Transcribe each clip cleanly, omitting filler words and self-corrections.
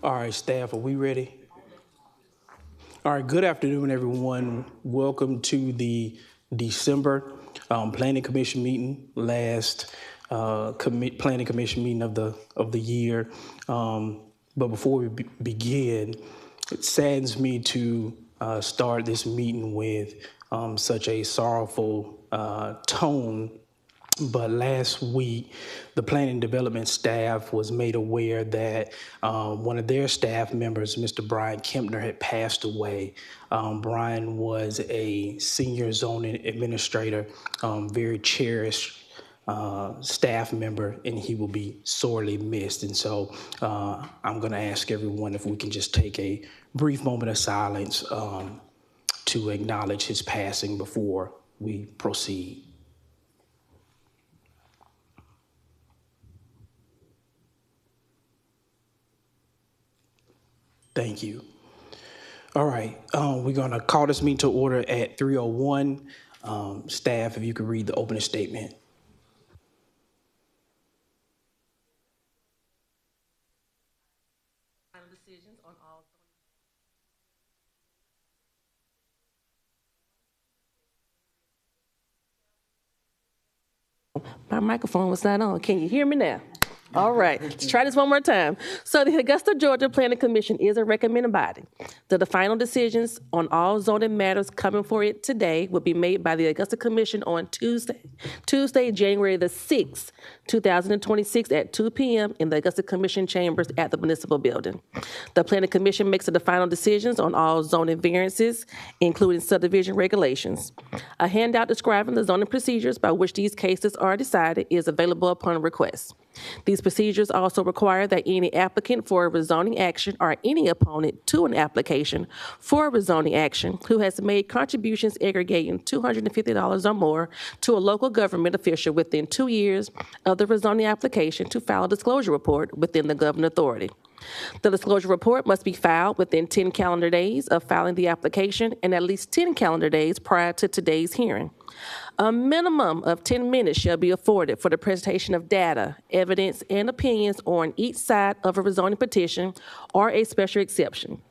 All right, staff, are we ready? All right, good afternoon, everyone. Welcome to the December Planning Commission meeting, last Planning Commission meeting of the year. But before we begin, it saddens me to start this meeting with such a sorrowful tone, but last week, the planning development staff was made aware that one of their staff members, Mr. Brian Kempner, had passed away. Brian was a senior zoning administrator, very cherished staff member, and he will be sorely missed. And so I'm going to ask everyone if we can just take a brief moment of silence to acknowledge his passing before we proceed. Thank you. All right, we're gonna call this meeting to order at 3:01. Staff, if you could read the opening statement. Final decisions on all. My microphone was not on. Can you hear me now? All right, let's try this one more time. So the Augusta, Georgia Planning Commission is a recommending body. The final decisions on all zoning matters coming for it today will be made by the Augusta Commission on Tuesday, January the 6th, 2026 at 2 p.m. in the Augusta Commission chambers at the municipal building. The Planning Commission makes the final decisions on all zoning variances, including subdivision regulations. A handout describing the zoning procedures by which these cases are decided is available upon request. These procedures also require that any applicant for a rezoning action or any opponent to an application for a rezoning action who has made contributions aggregating $250 or more to a local government official within 2 years of the rezoning application to file a disclosure report within the governing authority. The disclosure report must be filed within 10 calendar days of filing the application and at least 10 calendar days prior to today's hearing. A minimum of 10 minutes shall be afforded for the presentation of data, evidence, and opinions on each side of a rezoning petition or a special exception.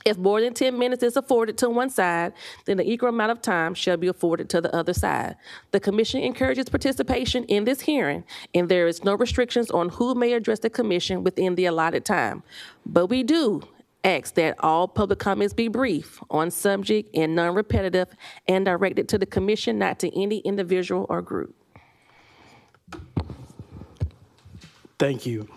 If more than 10 minutes is afforded to one side, then the equal amount of time shall be afforded to the other side. The Commission encourages participation in this hearing, and there is no restrictions on who may address the Commission within the allotted time. But we do ask that all public comments be brief, on subject, and non-repetitive, and directed to the Commission, not to any individual or group. Thank you.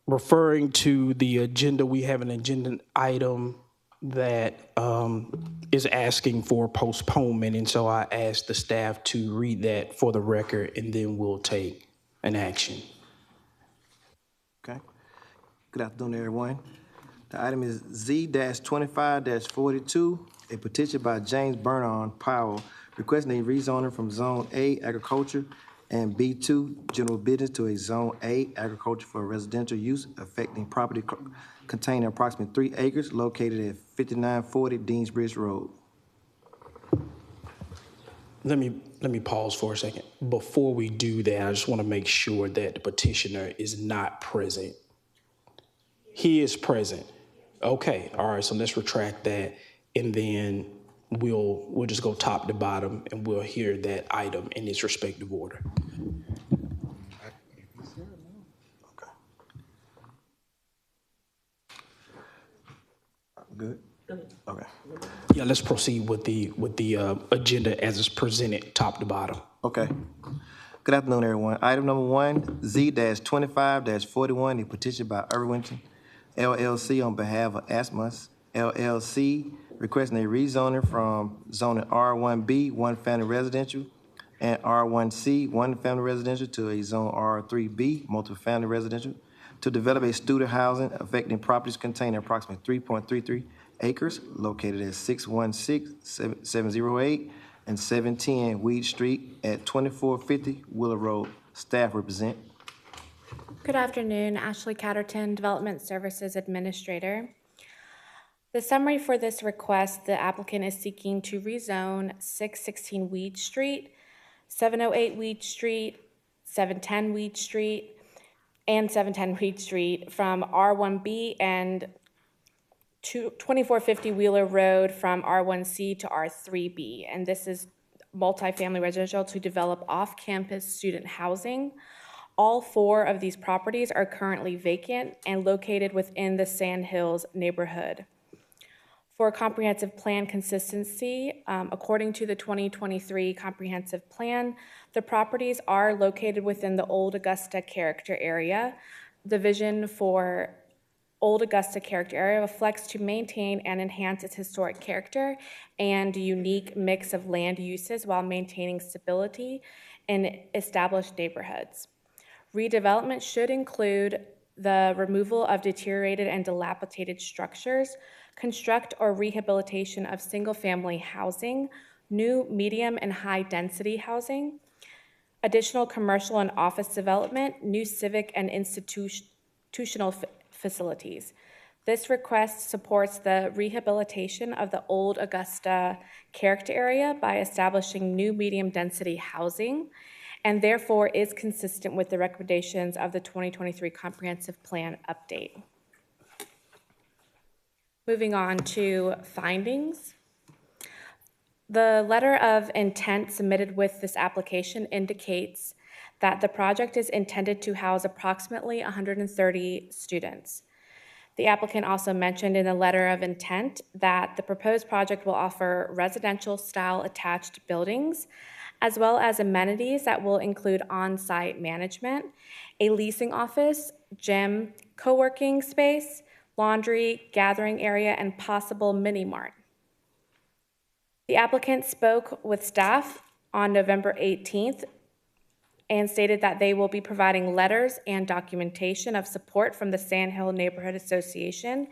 Referring to the agenda, we have an agenda item that is asking for postponement, and so I asked the staff to read that for the record, and then we'll take an action. Okay. Good afternoon, everyone. The item is Z-25-42, a petition by James Vernon Powell requesting a rezoning from Zone A Agriculture and B2 General Business to a Zone A Agriculture for residential use affecting property containing approximately 3 acres located at 5940 Deansbridge Road. Let me pause for a second. Before we do that, I just want to make sure that the petitioner is not present. He is present. Okay, all right, so let's retract that, and then we'll just go top to bottom, and we'll hear that item in its respective order. Okay. Good? Okay. Yeah, let's proceed with the agenda as it's presented, top to bottom. Okay. Good afternoon, everyone. Item number 1, Z-25-41, a petition by Irwinton LLC on behalf of Asmus LLC requesting a rezoning from zoning R1B, one family residential, and R1C, one family residential, to a zone R3B, multiple family residential, to develop a student housing affecting properties containing approximately 3.33 acres located at 616, 708, and 710 Weed Street at 2450 Willow Road. Staff represent. Good afternoon, Ashley Catterton, Development Services Administrator. The summary for this request, the applicant is seeking to rezone 616 Weed Street, 708 Weed Street, 710 Weed Street, and 710 Reed Street from R1B and 2450 Wheeler Road from R1C to R3B. And this is multifamily residential to develop off-campus student housing. All 4 of these properties are currently vacant and located within the Sand Hills neighborhood. For comprehensive plan consistency, according to the 2023 comprehensive plan, the properties are located within the Old Augusta character area. The vision for Old Augusta character area reflects to maintain and enhance its historic character and unique mix of land uses while maintaining stability in established neighborhoods. Redevelopment should include the removal of deteriorated and dilapidated structures, construct or rehabilitation of single-family housing, new medium and high-density housing, additional commercial and office development, new civic and institutional facilities. This request supports the rehabilitation of the Old Augusta character area by establishing new medium-density housing, and therefore is consistent with the recommendations of the 2023 Comprehensive Plan update. Moving on to findings. The letter of intent submitted with this application indicates that the project is intended to house approximately 130 students. The applicant also mentioned in the letter of intent that the proposed project will offer residential-style attached buildings, as well as amenities that will include on-site management, a leasing office, gym, co-working space, laundry, gathering area, and possible mini-mart. The applicant spoke with staff on November 18th and stated that they will be providing letters and documentation of support from the Sand Hill Neighborhood Association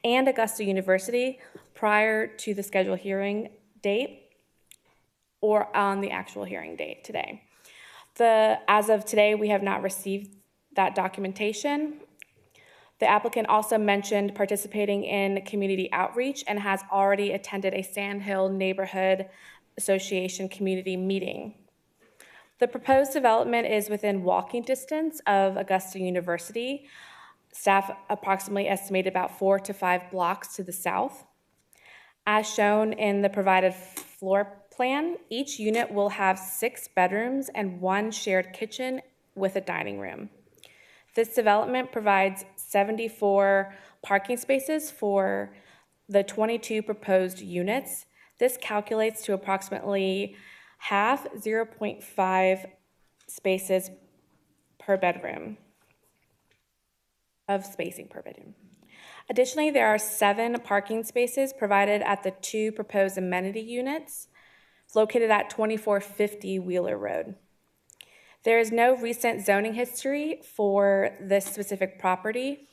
and Augusta University prior to the scheduled hearing date or on the actual hearing date today. As of today, we have not received that documentation. The applicant also mentioned participating in community outreach and has already attended a Sand Hill Neighborhood Association community meeting. The proposed development is within walking distance of Augusta University. Staff approximately estimate about 4 to 5 blocks to the south. As shown in the provided floor plan, each unit will have 6 bedrooms and 1 shared kitchen with a dining room. This development provides 74 parking spaces for the 22 proposed units. This calculates to approximately half 0.5 spaces per bedroom of spacing per bedroom. Additionally, there are 7 parking spaces provided at the 2 proposed amenity units located at 2450 Wheeler Road. There is no recent zoning history for this specific property.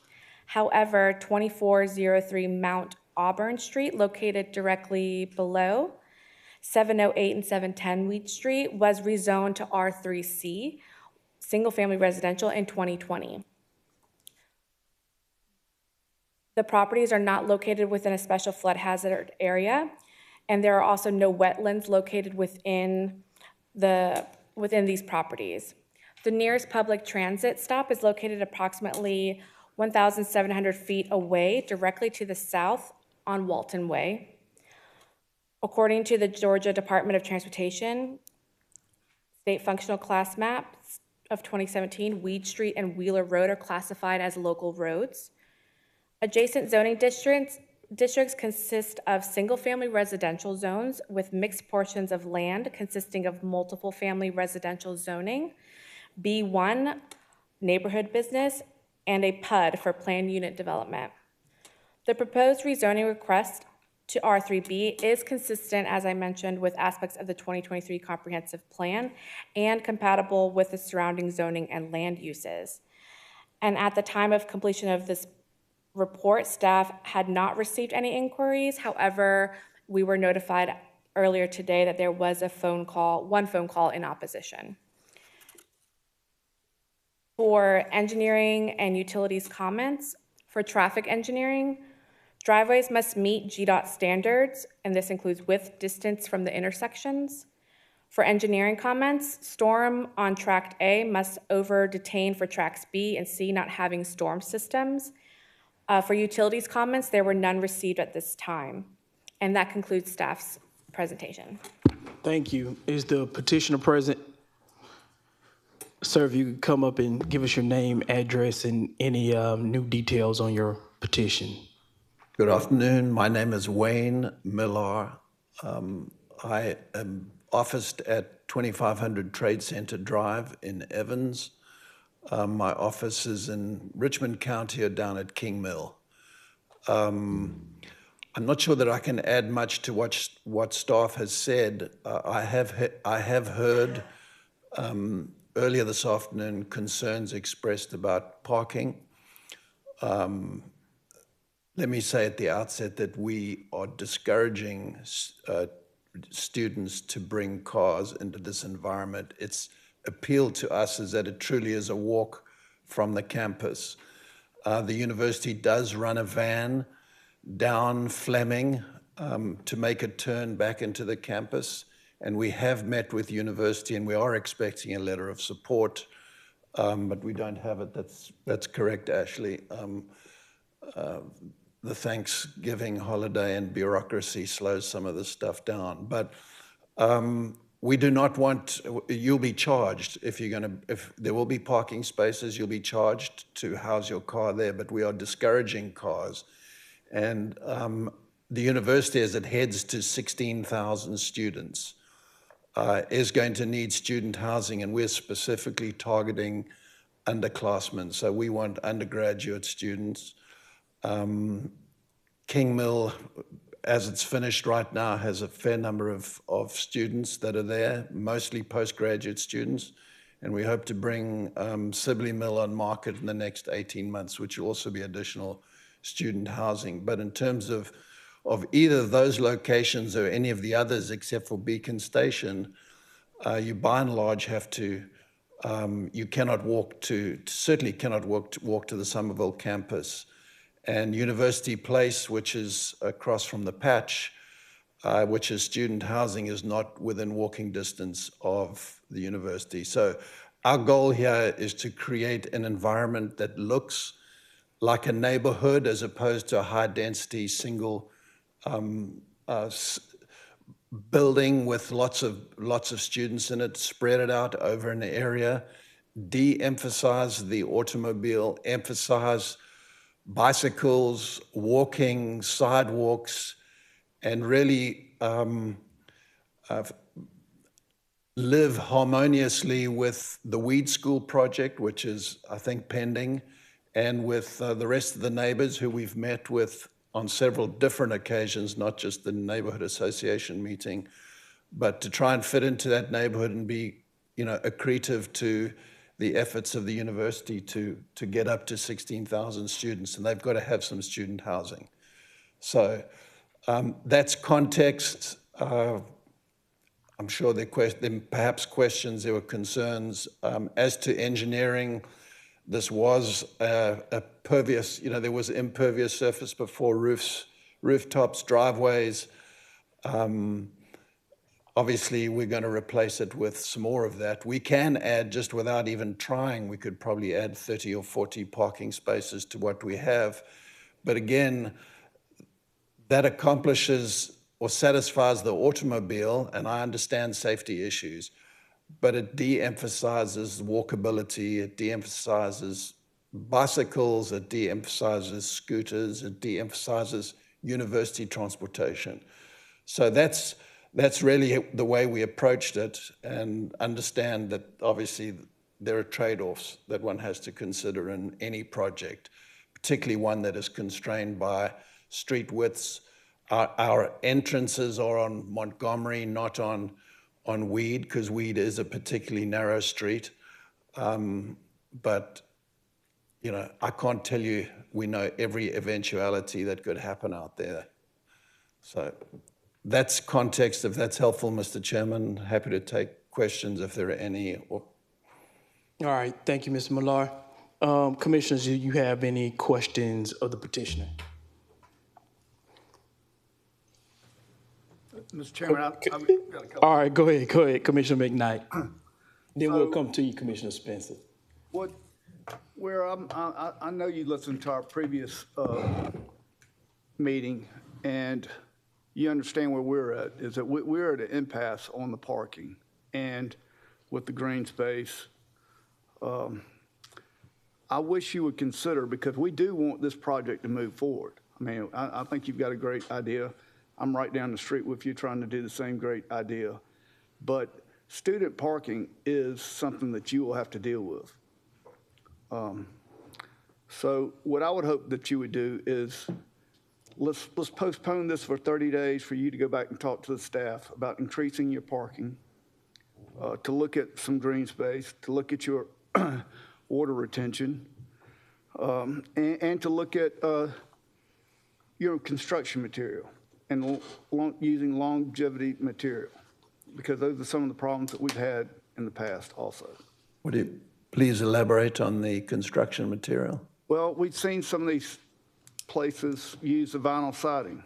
However, 2403 Mount Auburn Street, located directly below 708 and 710 Wheat Street, was rezoned to R3C, single-family residential, in 2020. The properties are not located within a special flood hazard area, and there are also no wetlands located within these properties. The nearest public transit stop is located approximately 1,700 feet away, directly to the south on Walton Way. According to the Georgia Department of Transportation State Functional Class Maps of 2017, Weed Street and Wheeler Road are classified as local roads. Adjacent zoning districts consist of single-family residential zones with mixed portions of land consisting of multiple family residential zoning, B1 neighborhood business, and a PUD for planned unit development. The proposed rezoning request to R3B is consistent, as I mentioned, with aspects of the 2023 Comprehensive Plan and compatible with the surrounding zoning and land uses. And at the time of completion of this report, staff had not received any inquiries. However, we were notified earlier today that there was one phone call in opposition. For engineering and utilities comments, for traffic engineering, driveways must meet GDOT standards, and this includes width, distance from the intersections. For engineering comments, storm on tract A must over detain for tracks B and C not having storm systems. For utilities comments, there were none received at this time. And that concludes staff's presentation. Thank you. Is the petitioner present? Sir, if you could come up and give us your name, address, and any new details on your petition. Good afternoon. My name is Wayne Millar. I am officed at 2500 Trade Center Drive in Evans. My office is in Richmond County or down at King Mill. I'm not sure that I can add much to what staff has said. I have heard earlier this afternoon concerns expressed about parking. Let me say at the outset that we are discouraging students to bring cars into this environment. Its appeal to us is that it truly is a walk from the campus. The university does run a van down Fleming to make a turn back into the campus, and we have met with university and we are expecting a letter of support, but we don't have it. That's correct, Ashley. The Thanksgiving holiday and bureaucracy slows some of this stuff down. But we do not want, you'll be charged if there will be parking spaces, you'll be charged to house your car there, but we are discouraging cars. And the university, as it heads to 16,000 students, is going to need student housing, and we're specifically targeting underclassmen. So we want undergraduate students. King Mill, as it's finished right now, has a fair number of students that are there, mostly postgraduate students, and we hope to bring Sibley Mill on market in the next 18 months, which will also be additional student housing. But in terms of either of those locations or any of the others except for Beacon Station, you by and large have to, you cannot certainly cannot walk to the Somerville campus. And University Place, which is across from the Patch, which is student housing, is not within walking distance of the university. So our goal here is to create an environment that looks like a neighborhood as opposed to a high-density single building with lots of students in it, spread it out over an area, de-emphasize the automobile, emphasize bicycles, walking, sidewalks, and really live harmoniously with the Weed School project, which is, I think, pending, and with the rest of the neighbors who we've met with on several different occasions, not just the neighborhood association meeting, but to try and fit into that neighborhood and be, accretive to the efforts of the university to get up to 16,000 students, and they've got to have some student housing. So that's context. I'm sure there perhaps questions, there were concerns. As to engineering, this was a pervious, there was impervious surface before rooftops, driveways. Obviously, we're going to replace it with some more of that. We can add, just without even trying, we could probably add 30 or 40 parking spaces to what we have. But again, that accomplishes or satisfies the automobile, and I understand safety issues, but it de-emphasizes walkability, it de-emphasizes bicycles, it de-emphasizes scooters, it de-emphasizes university transportation. So that's really the way we approached it, and understand that obviously there are trade-offs that one has to consider in any project, particularly one that is constrained by street widths. Our entrances are on Montgomery, not on Weed, because Weed is a particularly narrow street. But, I can't tell you we know every eventuality that could happen out there. So that's context. If that's helpful, Mr. Chairman, happy to take questions if there are any. All right, thank you, Mr. Millar. Commissioners, do you have any questions of the petitioner? Mr. Chairman, I've got a couple. All right, go ahead, Commissioner McKnight. Then we'll come to you, Commissioner Spencer. I know you listened to our previous meeting, and you understand where we're at, is that we're at an impasse on the parking and with the green space. I wish you would consider, because we do want this project to move forward. I mean, I think you've got a great idea. I'm right down the street with you trying to do the same great idea. But student parking is something that you will have to deal with. So what I would hope that you would do is let's postpone this for 30 days for you to go back and talk to the staff about increasing your parking, to look at some green space, to look at your water retention, and to look at your construction material and using longevity material, because those are some of the problems that we've had in the past also. Would you please elaborate on the construction material? Well, we've seen some of these places use the vinyl siding.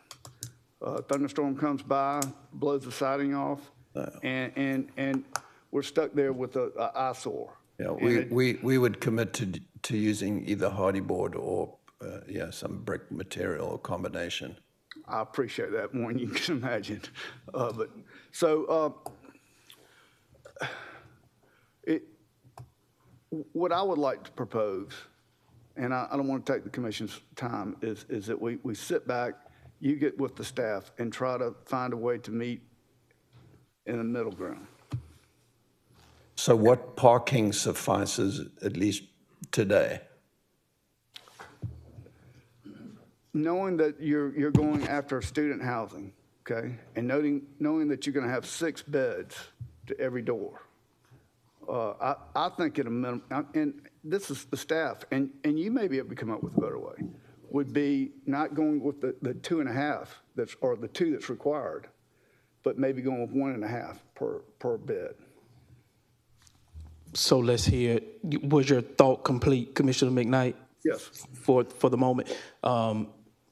Thunderstorm comes by, blows the siding off, and we're stuck there with an eyesore. Yeah, we would commit to using either hardy board or some brick material or combination. I appreciate that more than you can imagine. What I would like to propose, and I don't want to take the commission's time, is that we sit back, you get with the staff, and try to find a way to meet in the middle ground. So what parking suffices, at least today? Knowing that you're going after student housing, okay, and knowing that you're going to have 6 beds to every door, I think at a minimum, and this is the staff, and you may be able to come up with a better way, would be not going with the 2.5 or the 2 that's required, but maybe going with 1.5 per bed. So let's hear, was your thought complete, Commissioner McKnight? Yes. For the moment.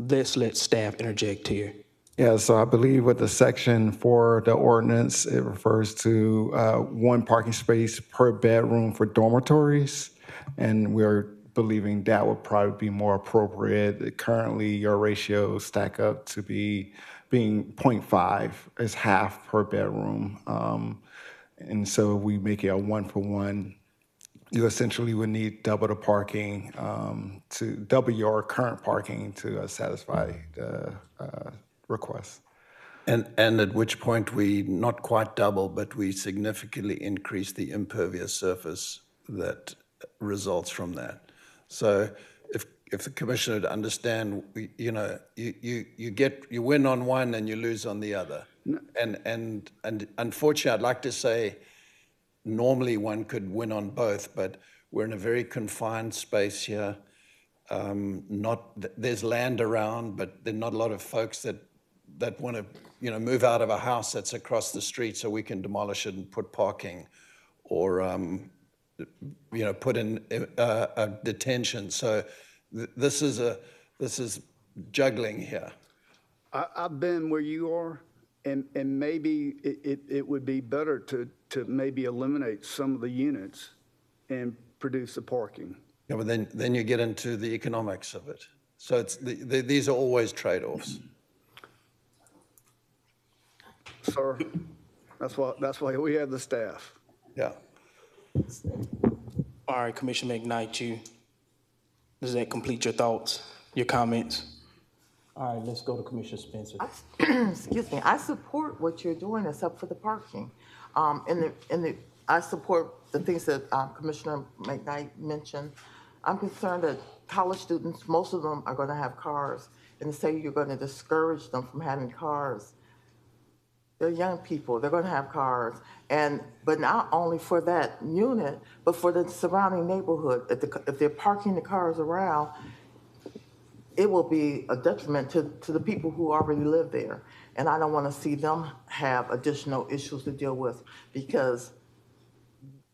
Let's let staff interject here. Yeah, so I believe with the section for the ordinance, it refers to 1 parking space per bedroom for dormitories, and we're believing that would probably be more appropriate. Currently, your ratios stack up to being 0.5 is half per bedroom. And so we make it a 1-for-1. You essentially would need double the parking, to double your current parking to satisfy the request. And at which point we not quite double, but we significantly increase the impervious surface that results from that. So if the commissioner would understand, you win on one and you lose on the other. And unfortunately, I'd like to say normally one could win on both, but we're in a very confined space here. There's land around, but there are not a lot of folks that want to move out of a house that's across the street so we can demolish it and put parking, or put in a detention. So this is juggling here. I've been where you are, and maybe it would be better to maybe eliminate some of the units and produce the parking. Yeah, but then you get into the economics of it. So it's these are always trade-offs. Sir, that's why we have the staff. Yeah. All right, Commissioner McKnight, does that complete your thoughts, your comments? All right, let's go to Commissioner Spencer. Excuse me. I support what you're doing, except for the parking. I support the things that Commissioner McKnight mentioned. I'm concerned that college students, most of them are going to have cars, and say you're going to discourage them from having cars. They're young people. They're going to have cars, but not only for that unit, but for the surrounding neighborhood. If they're parking the cars around, it will be a detriment to the people who already live there. And I don't want to see them have additional issues to deal with because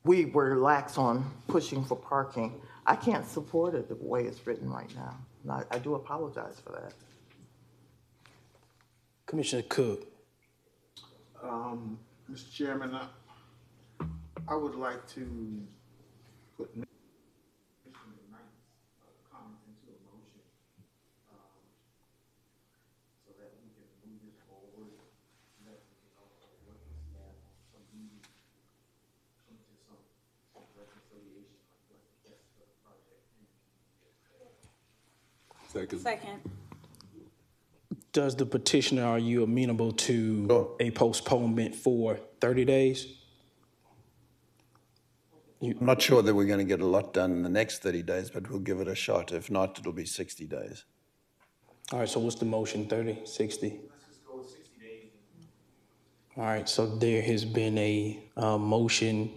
we were lax on pushing for parking. I can't support it the way it's written right now. And I do apologize for that. Commissioner Cook. Mr. Chairman, I would like to put Commissioner Knight's comments into a motion, so that we can move this forward, and that we can also work with staff on some meetings, come to some reconciliation of what the best for the project is. Second. Does the petitioner, are you amenable to a postponement for 30 days? I'm not sure that we're going to get a lot done in the next 30 days, but we'll give it a shot. If not, it'll be 60 days. All right, so what's the motion, 30, 60? Let's just go with 60 days. All right, so there has been a motion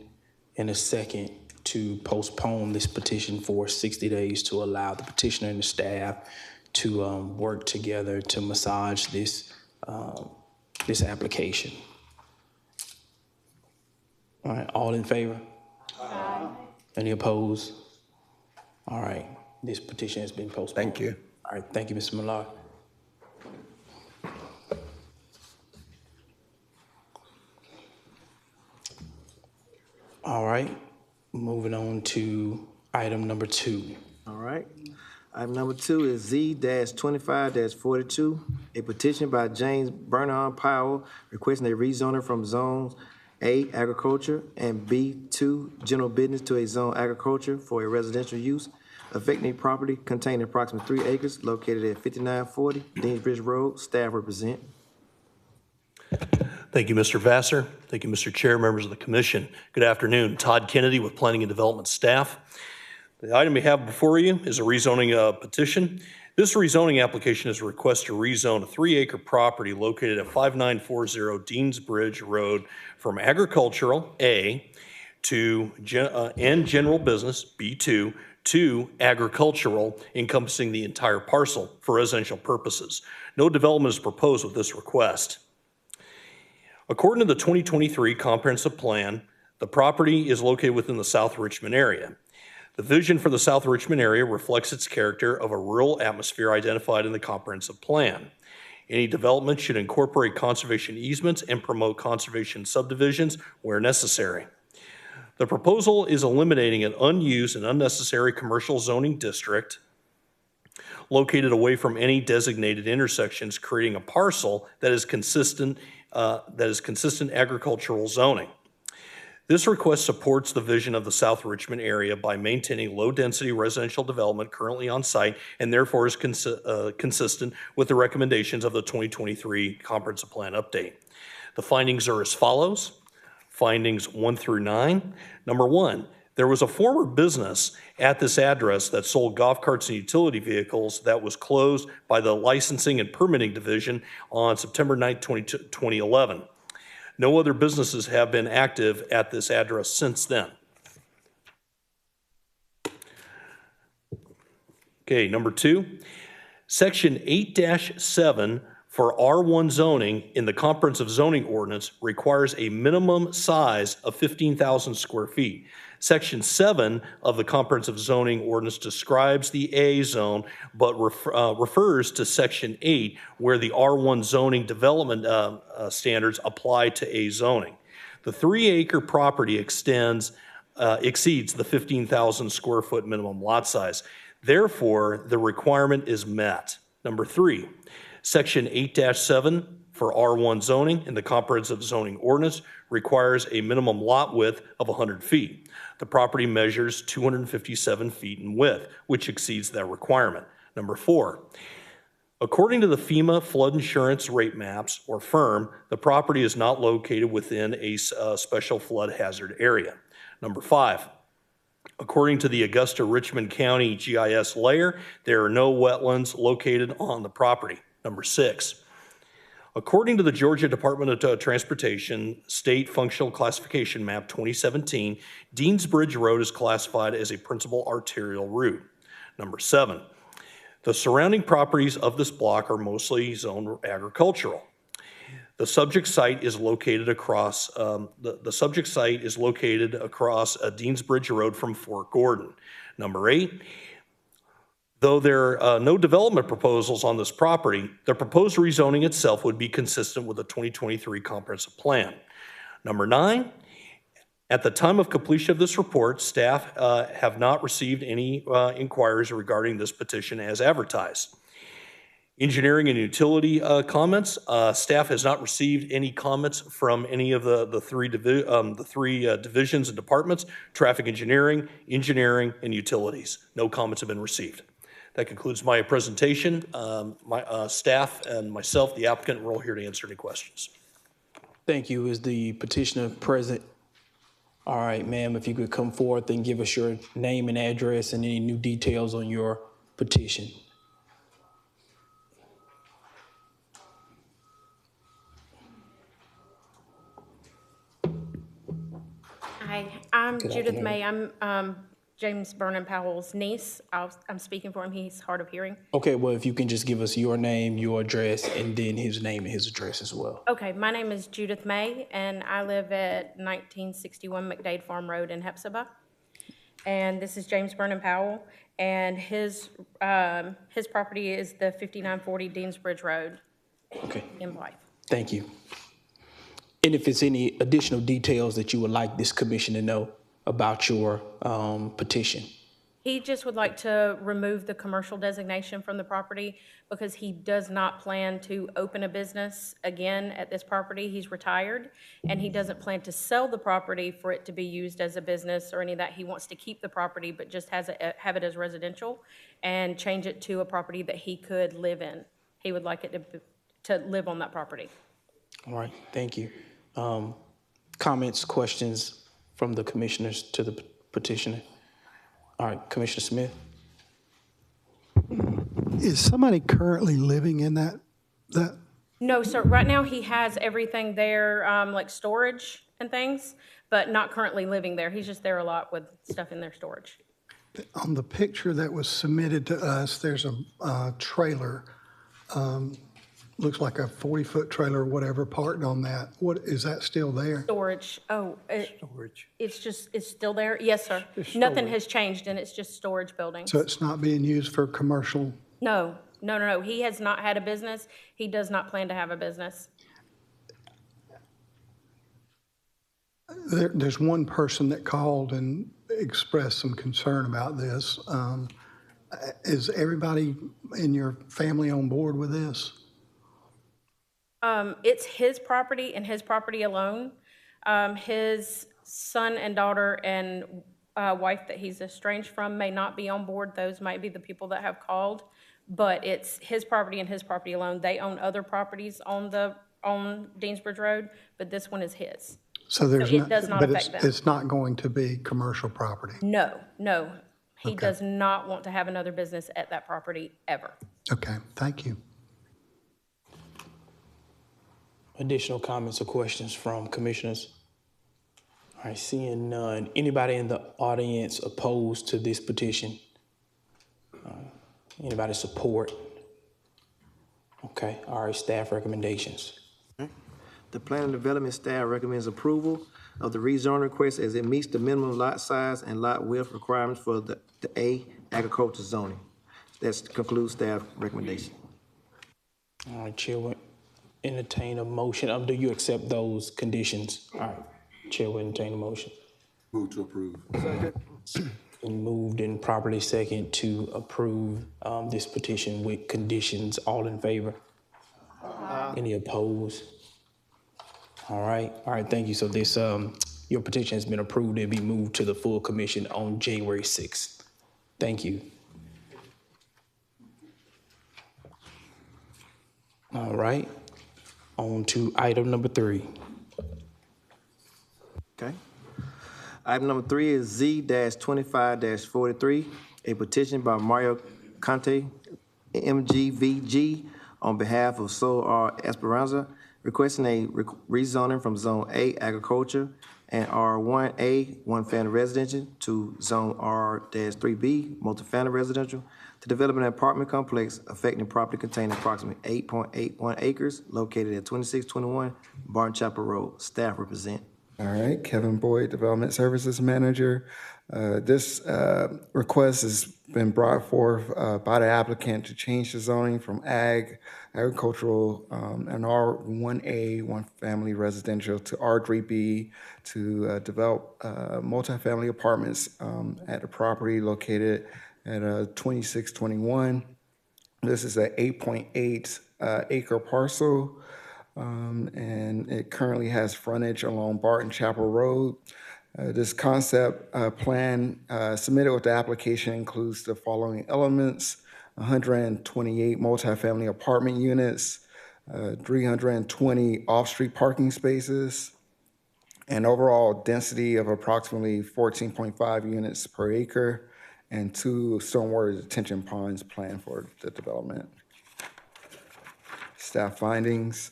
and a second to postpone this petition for 60 days to allow the petitioner and the staff to work together to massage this, this application. All right, all in favor? Aye. Any opposed? All right, this petition has been postponed. Thank you. All right, thank you, Mr. Millar. All right, moving on to item number 2. All right. Item number 2 is Z-25-42, a petition by James Bernard Powell requesting a rezoning from zones A, agriculture, and B2, general business to a zone agriculture for a residential use, affecting a property containing approximately 3 acres located at 5940 Deansbridge Road. Staff represent. Thank you, Mr. Vassar. Thank you, Mr. Chair, members of the commission. Good afternoon. Todd Kennedy with Planning and Development staff. The item we have before you is a rezoning petition. This rezoning application is a request to rezone a 3-acre property located at 5940 Deansbridge Road from agricultural, A, to and general business, B2, to agricultural, encompassing the entire parcel for residential purposes. No development is proposed with this request. According to the 2023 comprehensive plan, the property is located within the South Richmond area. The vision for the South Richmond area reflects its character of a rural atmosphere identified in the comprehensive plan. Any development should incorporate conservation easements and promote conservation subdivisions where necessary. The proposal is eliminating an unused and unnecessary commercial zoning district located away from any designated intersections, creating a parcel that is consistent agricultural zoning. This request supports the vision of the South Richmond area by maintaining low-density residential development currently on site, and therefore is consistent with the recommendations of the 2023 Comprehensive Plan update. The findings are as follows. Findings 1 through 9. Number 1, there was a former business at this address that sold golf carts and utility vehicles that was closed by the Licensing and Permitting Division on September 9, 2011. No other businesses have been active at this address since then. Okay, number 2, Section 8-7 for R1 zoning in the comprehensive zoning ordinance requires a minimum size of 15,000 square feet. Section 7 of the comprehensive zoning ordinance describes the A zone, but refers to Section 8, where the R1 zoning development standards apply to A zoning. The 3-acre property exceeds the 15,000 square foot minimum lot size. Therefore, the requirement is met. Number 3, Section 8-7 for R1 zoning in the comprehensive zoning ordinance requires a minimum lot width of 100 feet. The property measures 257 feet in width, which exceeds that requirement. Number 4, according to the FEMA flood insurance rate maps, or FIRM, the property is not located within a special flood hazard area. Number 5, according to the Augusta-Richmond County GIS layer, there are no wetlands located on the property. Number 6, according to the Georgia Department of Transportation State Functional Classification Map 2017, Deansbridge Road is classified as a principal arterial route. Number 7, the surrounding properties of this block are mostly zoned agricultural. The subject site is located across Deansbridge Road from Fort Gordon. Number 8, Though there are no development proposals on this property, the proposed rezoning itself would be consistent with the 2023 comprehensive plan. Number 9, at the time of completion of this report, staff have not received any inquiries regarding this petition as advertised. Engineering and utility comments, staff has not received any comments from any of the three divisions and departments: traffic engineering, engineering, and utilities. No comments have been received. That concludes my presentation. My staff and myself, the applicant, we're all here to answer any questions. Thank you. Is the petitioner present? All right, ma'am, if you could come forth and give us your name and address and any new details on your petition. Hi, I'm Good Judith afternoon. May. I'm James Vernon Powell's niece. I'm speaking for him. He's hard of hearing. Okay, well, if you can just give us your name, your address, and then his name and his address as well. Okay, my name is Judith May, and I live at 1961 McDade Farm Road in Hepzibah. And this is James Vernon Powell, and his property is the 5940 Deansbridge Road Okay, in Blythe. thank you. And if it's any additional details that you would like this commission to know about your petition. He just would like to remove the commercial designation from the property because he does not plan to open a business again at this property. He's retired, and he doesn't plan to sell the property for it to be used as a business or any of that. He wants to keep the property, but just have it as residential and change it to a property that he could live in. He would like it to live on that property. All right, thank you. Comments, questions from the commissioners to the petitioner? All right, Commissioner Smith. Is somebody currently living in that? No, sir. Right now, he has everything there, like storage and things, but not currently living there. He's just there a lot with stuff in their storage. On the picture that was submitted to us, there's a trailer, looks like a 40-foot trailer or whatever parked on that. What, is that still there? Storage. Oh, Storage. it's still there? Yes, sir. Nothing has changed, and it's just storage buildings. So it's not being used for commercial? No. He has not had a business. He does not plan to have a business. There's one person that called and expressed some concern about this. Is everybody in your family on board with this? It's his property and his property alone. His son and daughter and wife that he's estranged from may not be on board. Those might be the people that have called, but it's his property and his property alone. They own other properties on Deansbridge Road, but this one is his. So there's it does not affect them. It's not going to be commercial property? No. He Okay. does not want to have another business at that property ever. Okay, thank you. Additional comments or questions from commissioners? All right, seeing none. Anybody in the audience opposed to this petition? Anybody support? Okay, all right, staff recommendations. The Planning and Development staff recommends approval of the rezone request as it meets the minimum lot size and lot width requirements for the A agriculture zoning. That concludes staff recommendation. All right, Chair will entertain a motion. Do you accept those conditions? All right, Chair will entertain a motion. Move to approve. Been moved and properly second to approve this petition with conditions. All in favor? Any opposed? All right, thank you. So this, your petition has been approved. It'll be moved to the full commission on January 6th. Thank you. All right, on to item number 3. Okay. Item number 3 is Z-25-43, a petition by Mario Conte, MGVG, on behalf of Sol R. Esperanza, requesting a rezoning from Zone A Agriculture and R1A, one-family residential, to Zone R-3B, multifamily residential, to develop an apartment complex affecting property containing approximately 8.81 acres located at 2621 Barn Chapel Road. Staff represent. All right, Kevin Boyd, Development Services Manager. This request has been brought forth by the applicant to change the zoning from agricultural, and R1A, one family residential, to R3B to develop multifamily apartments at a property located at 2621. This is an 8.8 acre parcel. And it currently has frontage along Barton Chapel Road. This concept plan submitted with the application includes the following elements: 128 multifamily apartment units, 320 off-street parking spaces, an overall density of approximately 14.5 units per acre, and 2 stormwater detention ponds planned for the development. Staff findings.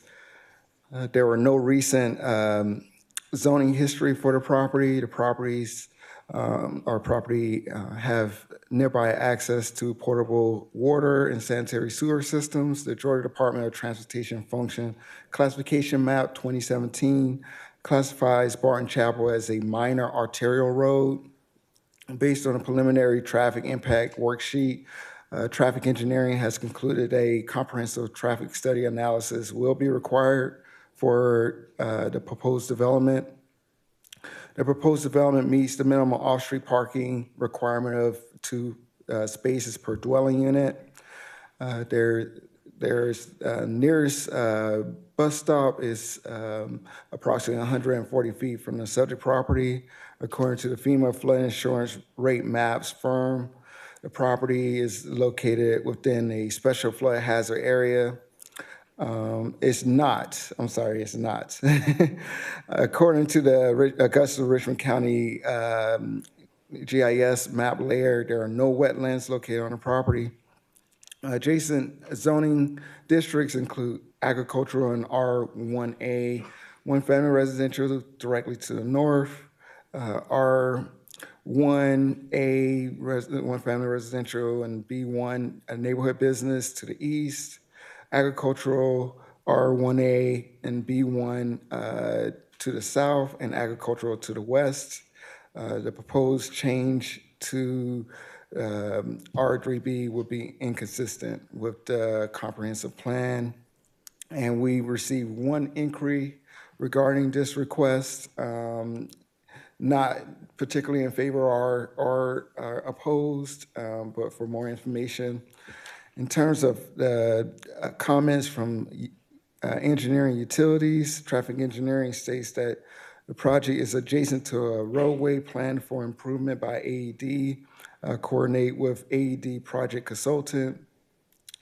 There were no recent zoning history for the property. The properties, our property have nearby access to potable water and sanitary sewer systems. The Georgia Department of Transportation Function Classification Map 2017 classifies Barton Chapel as a minor arterial road. Based on a preliminary traffic impact worksheet, traffic engineering has concluded a comprehensive traffic study analysis will be required for the proposed development. The proposed development meets the minimum off-street parking requirement of 2 spaces per dwelling unit. There's nearest bus stop is approximately 140 feet from the subject property. According to the FEMA flood insurance rate maps firm, the property is located within a special flood hazard area. It's not. According to the Augusta-Richmond County GIS map layer, there are no wetlands located on the property. Adjacent zoning districts include agricultural and R1A, one family residential directly to the north, R1A, one family residential, and B1, a neighborhood business to the east, agricultural, R1A and B1 to the south, and agricultural to the west. The proposed change to R3B would be inconsistent with the comprehensive plan. And we received 1 inquiry regarding this request, not particularly in favor or opposed, but for more information. In terms of the comments from engineering utilities, traffic engineering states that the project is adjacent to a roadway planned for improvement by AED, coordinate with AED project consultant.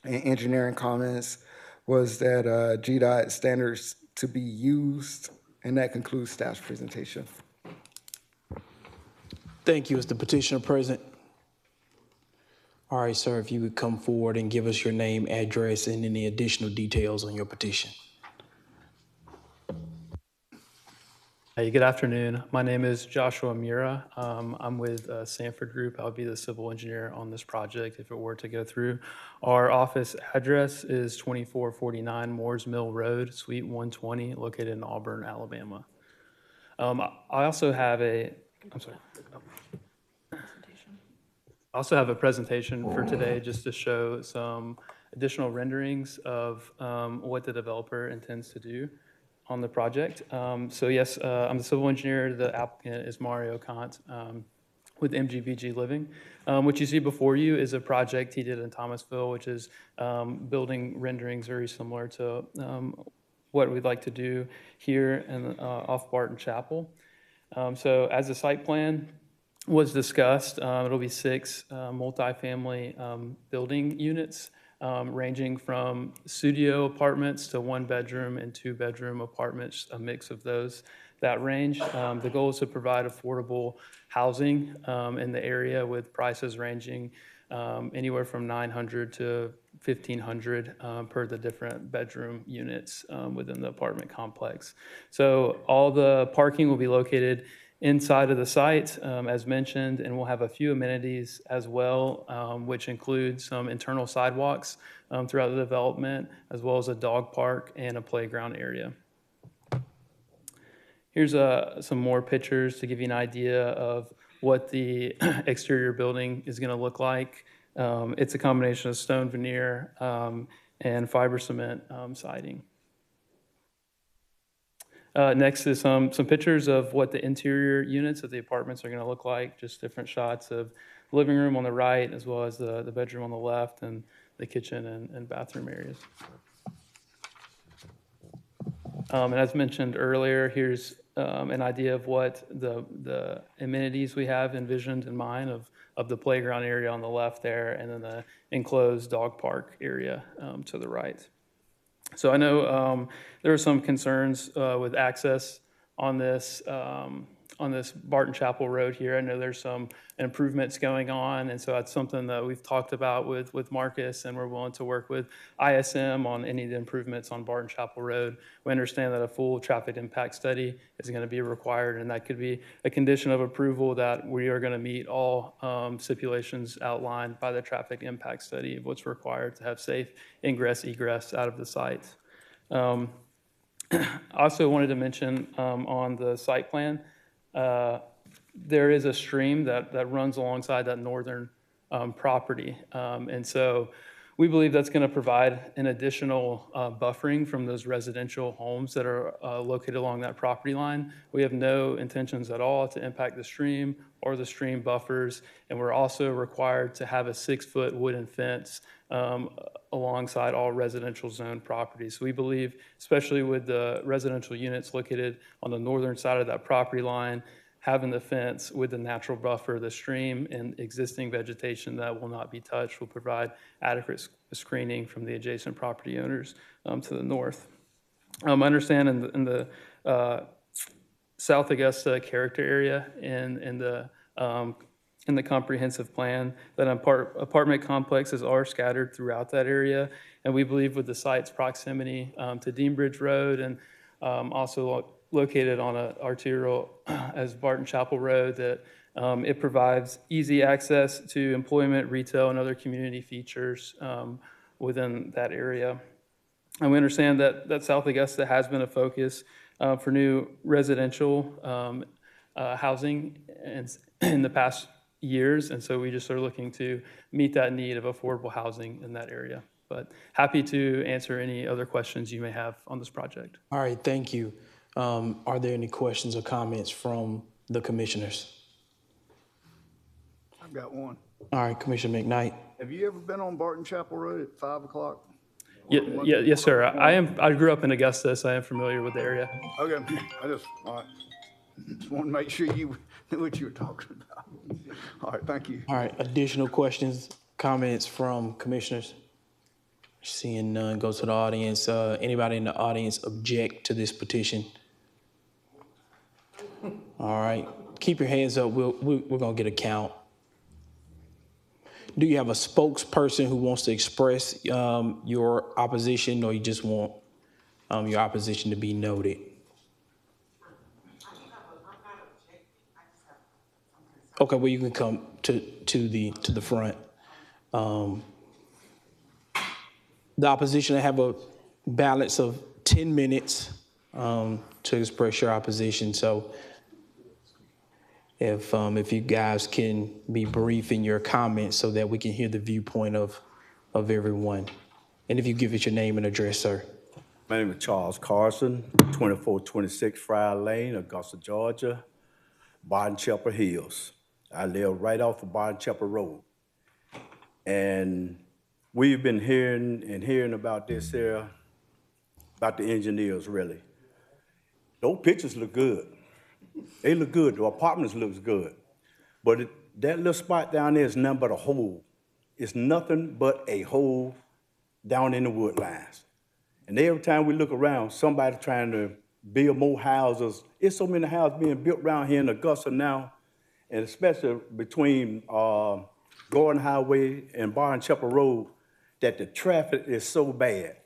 And engineering comments was that GDOT standards to be used, and that concludes staff's presentation. Thank you. Is the petitioner present? All right, sir, if you would come forward and give us your name, address, and any additional details on your petition. Hey, good afternoon. My name is Joshua Mura. I'm with Sanford Group. I'll be the civil engineer on this project if it were to go through. Our office address is 2449 Moores Mill Road, Suite 120, located in Auburn, Alabama. I also have a presentation for today just to show some additional renderings of what the developer intends to do on the project. So yes, I'm the civil engineer. The applicant is Mario Kant with MGVG Living. What you see before you is a project he did in Thomasville, which is building renderings very similar to what we'd like to do here in, off Barton Chapel. So as the site plan was discussed, it'll be 6 multifamily building units, ranging from studio apartments to 1-bedroom and 2-bedroom apartments, a mix of those that range. The goal is to provide affordable housing in the area with prices ranging anywhere from $900 to $1,500 per the different bedroom units within the apartment complex. So all the parking will be located inside of the site, as mentioned, and we'll have a few amenities as well, which include some internal sidewalks throughout the development, as well as a dog park and a playground area. Here's some more pictures to give you an idea of what the exterior building is going to look like. It's a combination of stone veneer and fiber cement siding. Next is some pictures of what the interior units of the apartments are going to look like, just different shots of the living room on the right as well as the bedroom on the left and the kitchen and bathroom areas. And as mentioned earlier, here's an idea of what the amenities we have envisioned in mind of the playground area on the left there, and then the enclosed dog park area to the right. So I know there are some concerns with access on this Barton Chapel Road here. I know there's some improvements going on, and so that's something that we've talked about with Marcus, and we're willing to work with ISM on any of the improvements on Barton Chapel Road. We understand that a full traffic impact study is going to be required, and that could be a condition of approval that we are going to meet all stipulations outlined by the traffic impact study of what's required to have safe ingress, egress out of the site. I also wanted to mention on the site plan, there is a stream that runs alongside that northern property. And so we believe that's going to provide an additional buffering from those residential homes that are located along that property line. We have no intentions at all to impact the stream or the stream buffers. And we're also required to have a 6-foot wooden fence alongside all residential zone properties. So we believe, especially with the residential units located on the northern side of that property line, having the fence with the natural buffer, the stream, and existing vegetation that will not be touched will provide adequate screening from the adjacent property owners to the north. I understand in the South Augusta character area in the comprehensive plan that apartment complexes are scattered throughout that area. And we believe with the site's proximity to Deanbridge Road and also located on an arterial as Barton Chapel Road, that it provides easy access to employment, retail, and other community features within that area. And we understand that South Augusta has been a focus for new residential housing in the past years, and so we just are looking to meet that need of affordable housing in that area. But happy to answer any other questions you may have on this project. All right, thank you. Are there any questions or comments from the commissioners? I've got one. All right, Commissioner McKnight. Have you ever been on Barton Chapel Road at 5 o'clock? Yes, sir. I grew up in Augusta, so I am familiar with the area. Okay, just want to make sure you knew what you were talking about. All right, thank you. All right, additional questions, comments from commissioners? Seeing none, go to the audience. Anybody in the audience object to this petition? All right, keep your hands up. We're gonna get a count. Do you have a spokesperson who wants to express your opposition, or you just want your opposition to be noted? Okay, well, you can come to the front. The opposition, I have a balance of 10 minutes to express your opposition. So if you guys can be brief in your comments so that we can hear the viewpoint of everyone. And if you give us your name and address, sir. My name is Charles Carson, 2426 Friar Lane, Augusta, Georgia, Barton Chapel Hills. I live right off of Barton Chapel Road. And we've been hearing about this here, about the engineers, really. Those pictures look good. They look good. The apartments looks good. But that little spot down there is nothing but a hole. It's nothing but a hole down in the wood lines. And every time we look around, somebody trying to build more houses. There's so many houses being built around here in Augusta now, and especially between Gordon Highway and Barton Chapel Road, that the traffic is so bad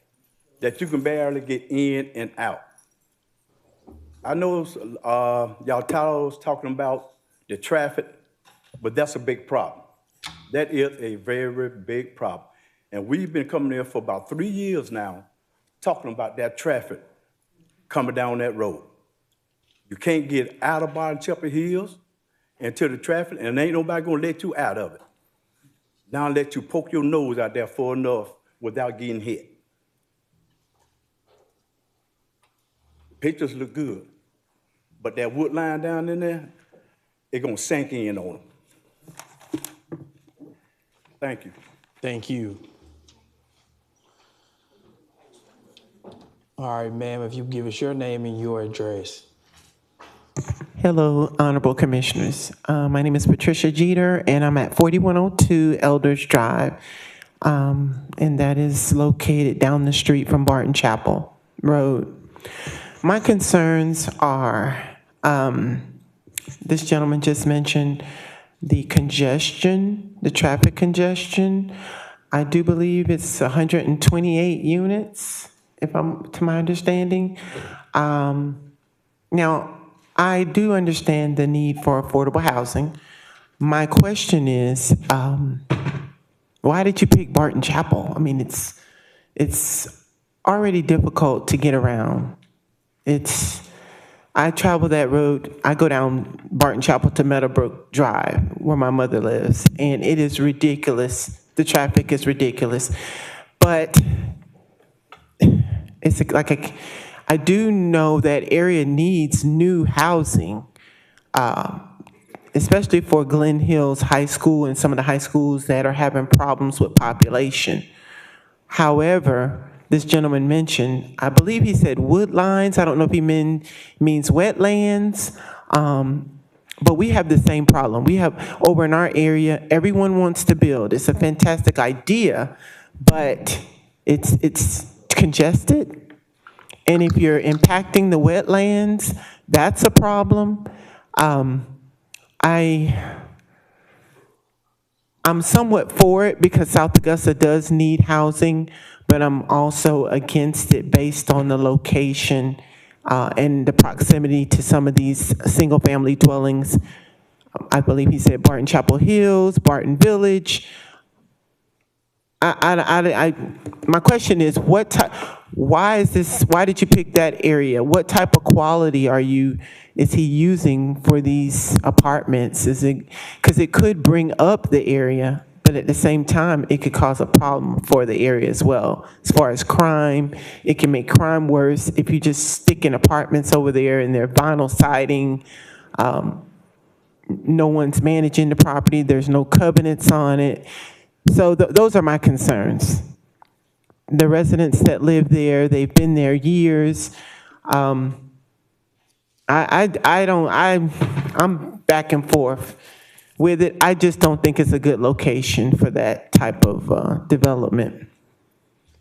that you can barely get in and out. I know y'all was talking about the traffic, but that's a big problem. That is a very big problem. And we've been coming there for about 3 years now, talking about that traffic coming down that road. You can't get out of Bottom Chapel Hills into the traffic, and ain't nobody gonna let you out of it. Now let you poke your nose out there far enough without getting hit. Pictures look good, but that wood line down in there, it gonna sink in on them. Thank you. Thank you. All right, ma'am, if you give us your name and your address. Hello, Honorable Commissioners. My name is Patricia Jeter, and I'm at 4102 Elders Drive, and that is located down the street from Barton Chapel Road. My concerns are, this gentleman just mentioned the congestion, the traffic congestion. I do believe it's 128 units, if I'm to my understanding. Now, I do understand the need for affordable housing. My question is, why did you pick Barton Chapel? I mean, it's already difficult to get around. I travel that road. I go down Barton Chapel to Meadowbrook Drive, where my mother lives, and it is ridiculous. The traffic is ridiculous, but it's like I do know that area needs new housing, especially for Glen Hills High School and some of the high schools that are having problems with population. However, this gentleman mentioned, I believe he said wood lines. I don't know if he means wetlands, but we have the same problem. We have over in our area, everyone wants to build. It's a fantastic idea, but it's congested. And if you're impacting the wetlands, that's a problem. I'm somewhat for it because South Augusta does need housing, but I'm also against it based on the location and the proximity to some of these single-family dwellings. I believe he said Barton Chapel Hills, Barton Village. My question is, why did you pick that area? What type of quality is he using for these apartments? Because it could bring up the area, but at the same time, it could cause a problem for the area as well. As far as crime, it can make crime worse if you just stick in apartments over there and they're vinyl siding. No one's managing the property. There's no covenants on it. So those are my concerns. The residents that live there, they've been there years. I'm back and forth with it. I just don't think it's a good location for that type of development.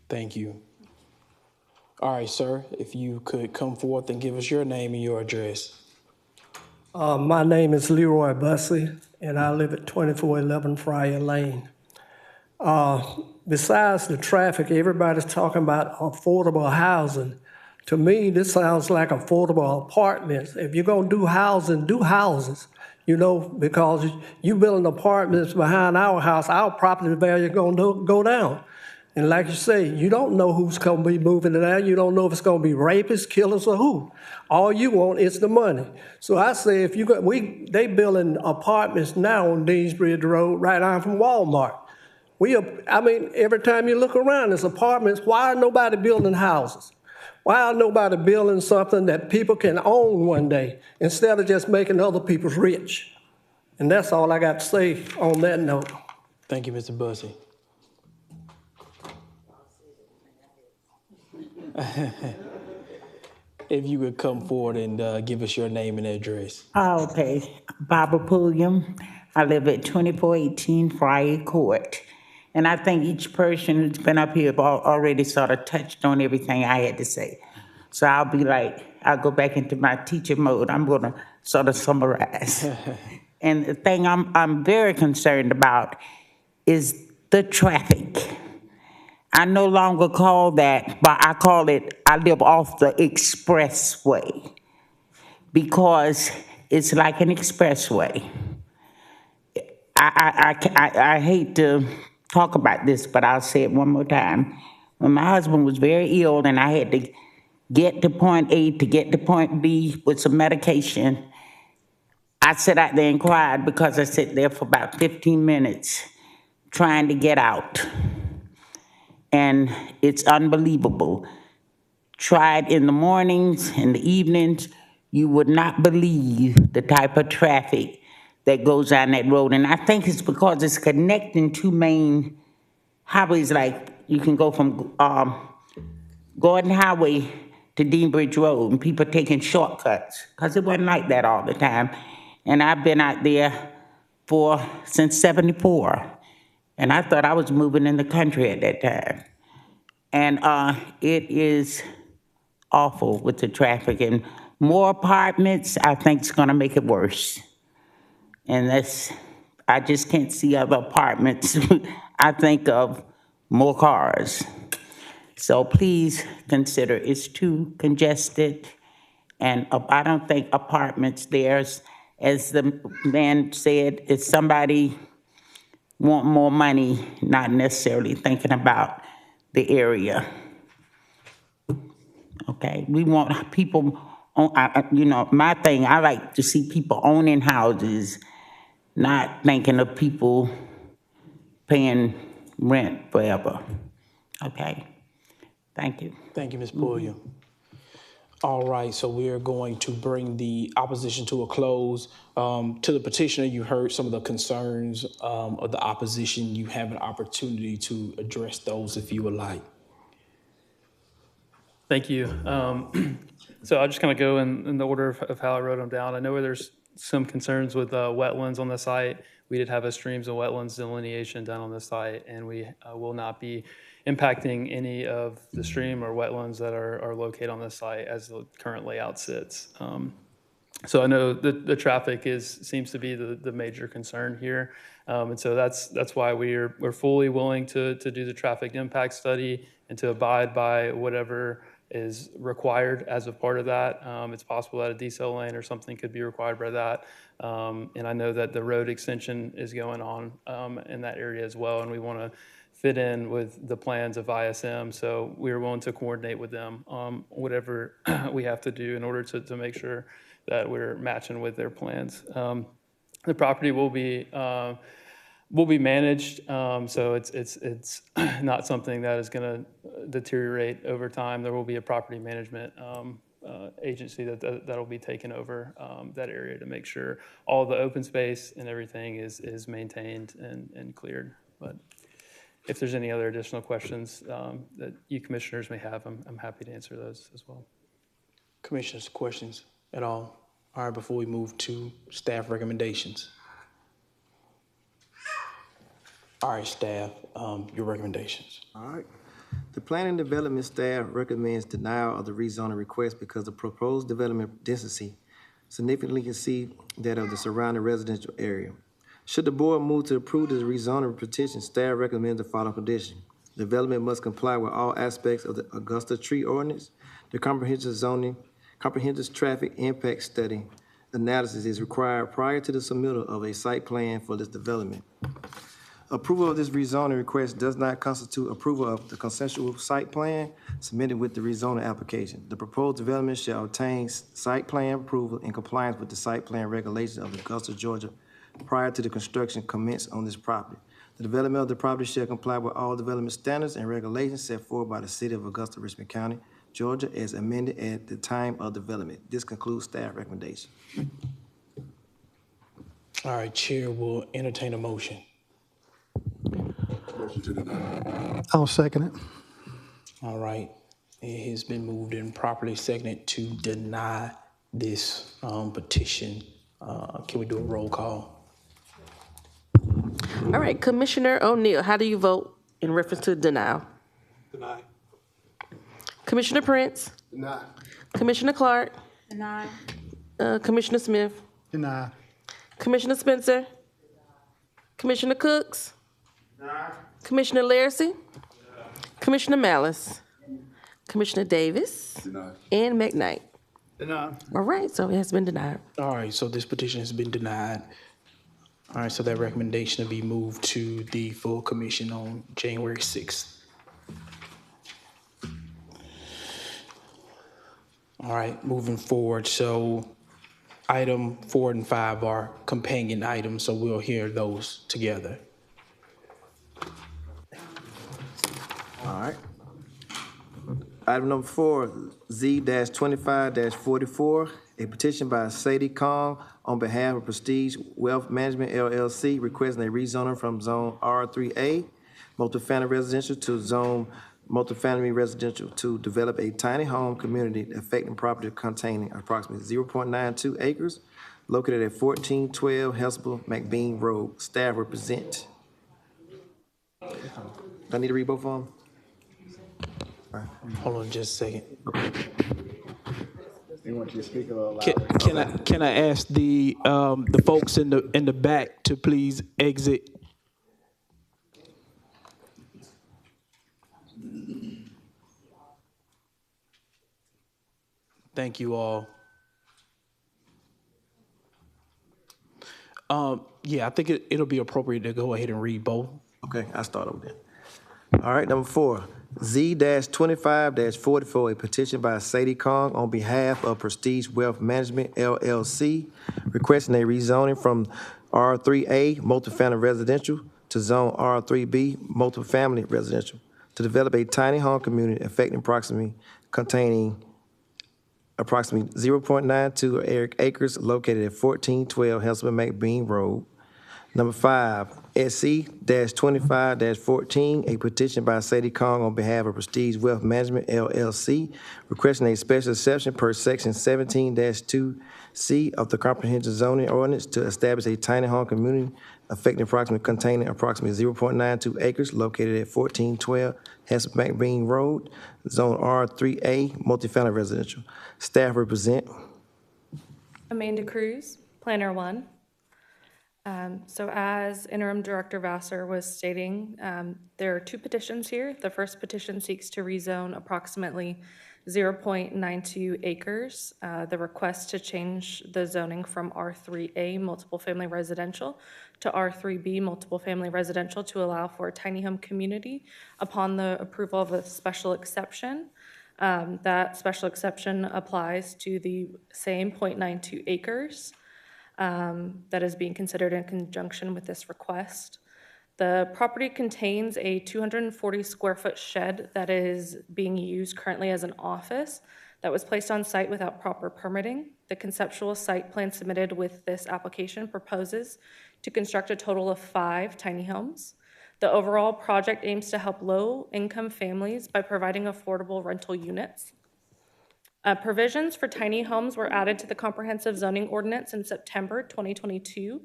Thank you. All right, sir, if you could come forth and give us your name and your address. My name is Leroy Bussey, and I live at 2411 Friar Lane. Besides the traffic, everybody's talking about affordable housing. To me, this sounds like affordable apartments. If you're gonna do housing, do houses, because you building apartments behind our house, our property value is gonna go down. And like you say, you don't know who's gonna be moving it out. You don't know if it's gonna be rapists, killers, or who. All you want is the money. So I say, they building apartments now on Deansbridge Road, right on from Walmart. Every time you look around, there's apartments. Why are nobody building houses? Why are nobody building something that people can own one day instead of just making other people rich? And that's all I got to say on that note. Thank you, Mr. Bussey. If you would come forward and give us your name and address. Okay, Barbara Pulliam. I live at 2418 Friar Court. And I think each person who's been up here already sort of touched on everything I had to say. So I'll go back into my teacher mode. I'm going to sort of summarize. And the thing I'm very concerned about is the traffic. I no longer call that, but I live off the expressway because it's like an expressway. I hate to talk about this, but I'll say it one more time. When my husband was very ill and I had to get to point A to get to point B with some medication. I sat out there and cried because I sat there for about 15 minutes trying to get out. And it's unbelievable. Tried in the mornings, in the evenings, you would not believe the type of traffic that goes down that road. And I think it's because it's connecting two main highways, like you can go from Gordon Highway to Dean Bridge Road, and people taking shortcuts, because it wasn't like that all the time. And I've been out there since '74, and I thought I was moving in the country at that time. And it is awful with the traffic, and more apartments, I think, is gonna make it worse. And I just can't see other apartments. I think of more cars. So please consider, it's too congested, and I don't think apartments there's, as the man said, if somebody want more money, not necessarily thinking about the area. Okay, we want people, my thing, I like to see people owning houses, not thinking of people paying rent forever. Okay, thank you. Thank you, Ms. Pulliam. All right, so we are going to bring the opposition to a close. To the petitioner, you heard some of the concerns of the opposition. You have an opportunity to address those if you would like. Thank you. So I'll just kind of go in the order of how I wrote them down. I know where there's some concerns with wetlands on the site. We did have a streams and wetlands delineation done on the site, and we will not be impacting any of the stream or wetlands that are located on the site as the current layout sits. So I know the traffic seems to be the major concern here. And so that's why we're fully willing to do the traffic impact study and to abide by whatever is required as a part of that. It's possible that a decel lane or something could be required by that. And I know that the road extension is going on in that area as well, and we want to fit in with the plans of ISM. So we're willing to coordinate with them whatever we have to do in order to make sure that we're matching with their plans. The property will be managed, so it's not something that is going to deteriorate over time. There will be a property management agency that'll be taking over that area to make sure all the open space and everything is maintained and cleared. But if there's any other additional questions that you commissioners may have, I'm happy to answer those as well. Commissioners, questions at all? All right, before we move to staff recommendations. All right, staff, your recommendations. All right. The Planning and Development staff recommends denial of the rezoning request because the proposed development density significantly exceeds that of the surrounding residential area. Should the board move to approve the rezoning petition, staff recommends the following condition. Development must comply with all aspects of the Augusta Tree Ordinance. The comprehensive traffic impact study analysis is required prior to the submittal of a site plan for this development. Approval of this rezoning request does not constitute approval of the consensual site plan submitted with the rezoning application. The proposed development shall obtain site plan approval in compliance with the site plan regulations of Augusta, Georgia, prior to the construction commence on this property. The development of the property shall comply with all development standards and regulations set forth by the City of Augusta, Richmond County, Georgia, as amended at the time of development. This concludes staff recommendation. All right, Chair will entertain a motion. Motion to deny. I'll second it. All right, it has been moved and properly seconded to deny this petition. Can we do a roll call? All right, Commissioner O'Neill, how do you vote in reference to denial? Deny. Commissioner Prince? Deny. Commissioner Clark? Deny. Commissioner Smith? Deny. Commissioner Spencer? Commissioner Cooks? Deny. Commissioner Laracy? Commissioner Malice? Commissioner Davis? Deny. And McKnight? Deny. All right, so it has been denied. All right, so this petition has been denied. All right, so that recommendation will be moved to the full commission on January 6th. All right, moving forward. So item 4 and 5 are companion items, so we'll hear those together. All right. Item number 4, Z-25-44, a petition by Sadie Kong on behalf of Prestige Wealth Management LLC requesting a rezoning from Zone R3A, multifamily residential, to Zone multifamily residential to develop a tiny home community affecting property containing approximately 0.92 acres located at 1412 Hesper McBean Road. Staff represent. Do I need to read both of them? Hold on just a second. They want you to speak a little Can I ask the folks in the back to please exit? Thank you all. Yeah, I think it'll be appropriate to go ahead and read both. Okay, I'll start over there. All right, number 4, Z-25-44, a petition by Sadie Kong on behalf of Prestige Wealth Management LLC, requesting a rezoning from R3A multifamily residential to Zone R3B multifamily residential to develop a tiny home community containing approximately 0.92 acres located at 1412 Hesper McBean Road. Number 5, SC-25-14, a petition by Sadie Kong on behalf of Prestige Wealth Management LLC, requesting a special exception per section 17-2C of the comprehensive zoning ordinance to establish a tiny home community containing approximately 0.92 acres located at 1412 Hesper McBean Road, Zone R3A, multifamily residential. Staff represent. Amanda Cruz, Planner 1. So as Interim Director Vassar was stating, there are 2 petitions here. The first petition seeks to rezone approximately 0.92 acres. The request to change the zoning from R3A multiple family residential to R3B multiple family residential to allow for a tiny home community upon the approval of a special exception. That special exception applies to the same 0.92 acres. That is being considered in conjunction with this request. The property contains a 240 square foot shed that is being used currently as an office that was placed on site without proper permitting. The conceptual site plan submitted with this application proposes to construct a total of 5 tiny homes. The overall project aims to help low-income families by providing affordable rental units. Provisions for tiny homes were added to the comprehensive zoning ordinance in September 2022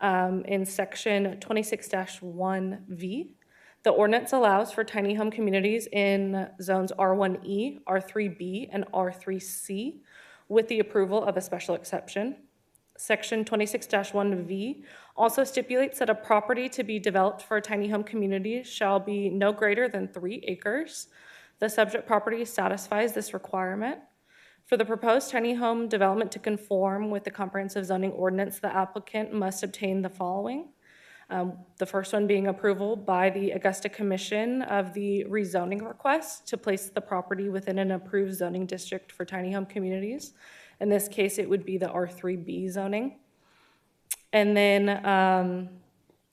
in section 26-1V. The ordinance allows for tiny home communities in zones R1E, R3B, and R3C with the approval of a special exception. Section 26-1V also stipulates that a property to be developed for a tiny home community shall be no greater than 3 acres. The subject property satisfies this requirement. For the proposed tiny home development to conform with the comprehensive zoning ordinance, the applicant must obtain the following. The first one being approval by the Augusta Commission of the rezoning request to place the property within an approved zoning district for tiny home communities. In this case, it would be the R3B zoning. And then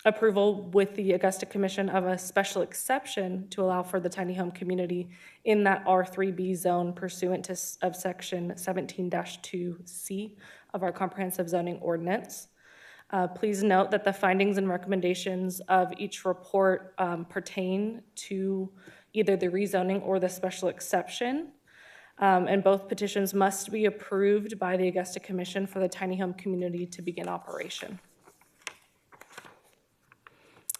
approval with the Augusta Commission of a special exception to allow for the tiny home community in that R3B zone pursuant of section 17-2C of our comprehensive zoning ordinance. Please note that the findings and recommendations of each report pertain to either the rezoning or the special exception. And both petitions must be approved by the Augusta Commission for the tiny home community to begin operation.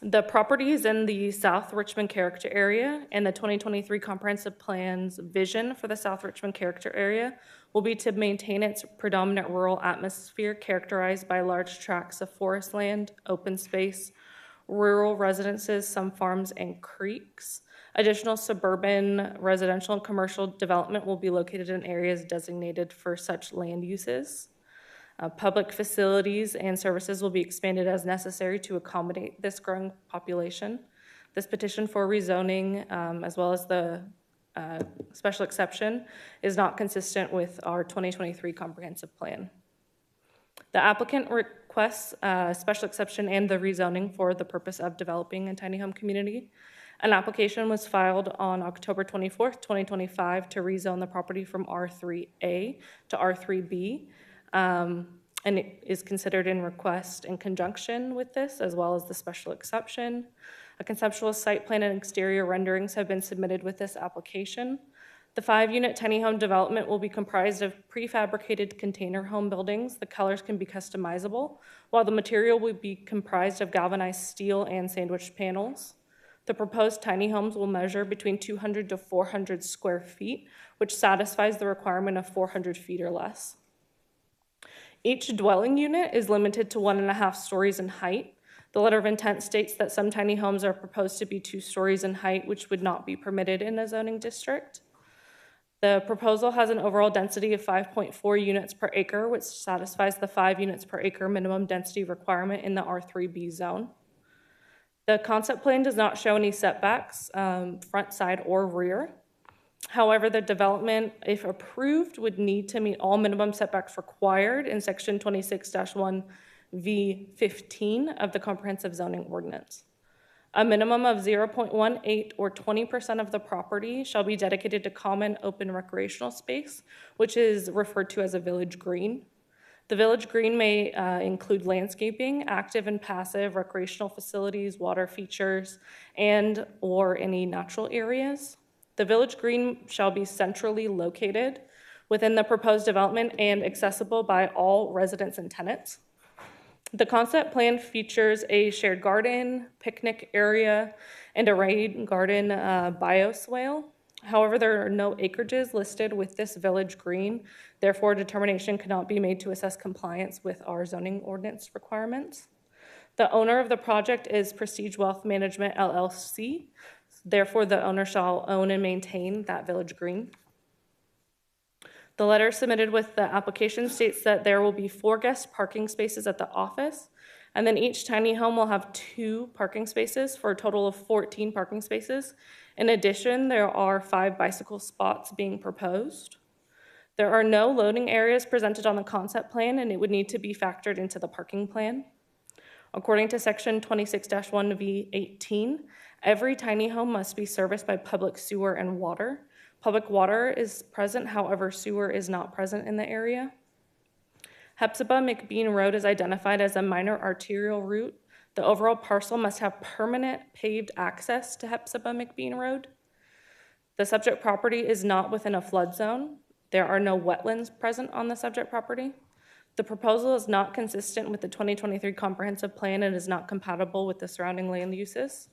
The property is in the South Richmond character area, and the 2023 comprehensive plan's vision for the South Richmond character area will be to maintain its predominant rural atmosphere characterized by large tracts of forest land, open space, rural residences, some farms, and creeks. Additional suburban residential and commercial development will be located in areas designated for such land uses. Public facilities and services will be expanded as necessary to accommodate this growing population. This petition for rezoning, as well as the special exception is not consistent with our 2023 comprehensive plan. The applicant requests a special exception and the rezoning for the purpose of developing a tiny home community. An application was filed on October 24th, 2025 to rezone the property from R3A to R3B, and it is considered in request in conjunction with this, as well as the special exception. A conceptual site plan and exterior renderings have been submitted with this application. The 5-unit tiny home development will be comprised of prefabricated container home buildings. The colors can be customizable, while the material will be comprised of galvanized steel and sandwiched panels. The proposed tiny homes will measure between 200 to 400 square feet, which satisfies the requirement of 400 feet or less. Each dwelling unit is limited to 1.5 stories in height. The letter of intent states that some tiny homes are proposed to be 2 stories in height, which would not be permitted in a zoning district. The proposal has an overall density of 5.4 units per acre, which satisfies the 5 units per acre minimum density requirement in the R3B zone. The concept plan does not show any setbacks, front, side, or rear. However, the development, if approved, would need to meet all minimum setbacks required in section 26-1V15 of the comprehensive zoning ordinance. A minimum of 0.18 or 20% of the property shall be dedicated to common open recreational space, which is referred to as a village green. The village green may include landscaping, active and passive recreational facilities, water features, and or any natural areas. The village green shall be centrally located within the proposed development and accessible by all residents and tenants. The concept plan features a shared garden, picnic area, and a rain garden bioswale. However, there are no acreages listed with this village green. Therefore, determination cannot be made to assess compliance with our zoning ordinance requirements. The owner of the project is Prestige Wealth Management, LLC. Therefore, the owner shall own and maintain that village green. The letter submitted with the application states that there will be 4 guest parking spaces at the office, and then each tiny home will have 2 parking spaces for a total of 14 parking spaces. In addition, there are 5 bicycle spots being proposed. There are no loading areas presented on the concept plan, and it would need to be factored into the parking plan. According to section 26-1V18, every tiny home must be serviced by public sewer and water. Public water is present, however, sewer is not present in the area. Hephzibah McBean Road is identified as a minor arterial route. The overall parcel must have permanent paved access to Hephzibah McBean Road. The subject property is not within a flood zone. There are no wetlands present on the subject property. The proposal is not consistent with the 2023 comprehensive plan and is not compatible with the surrounding land uses.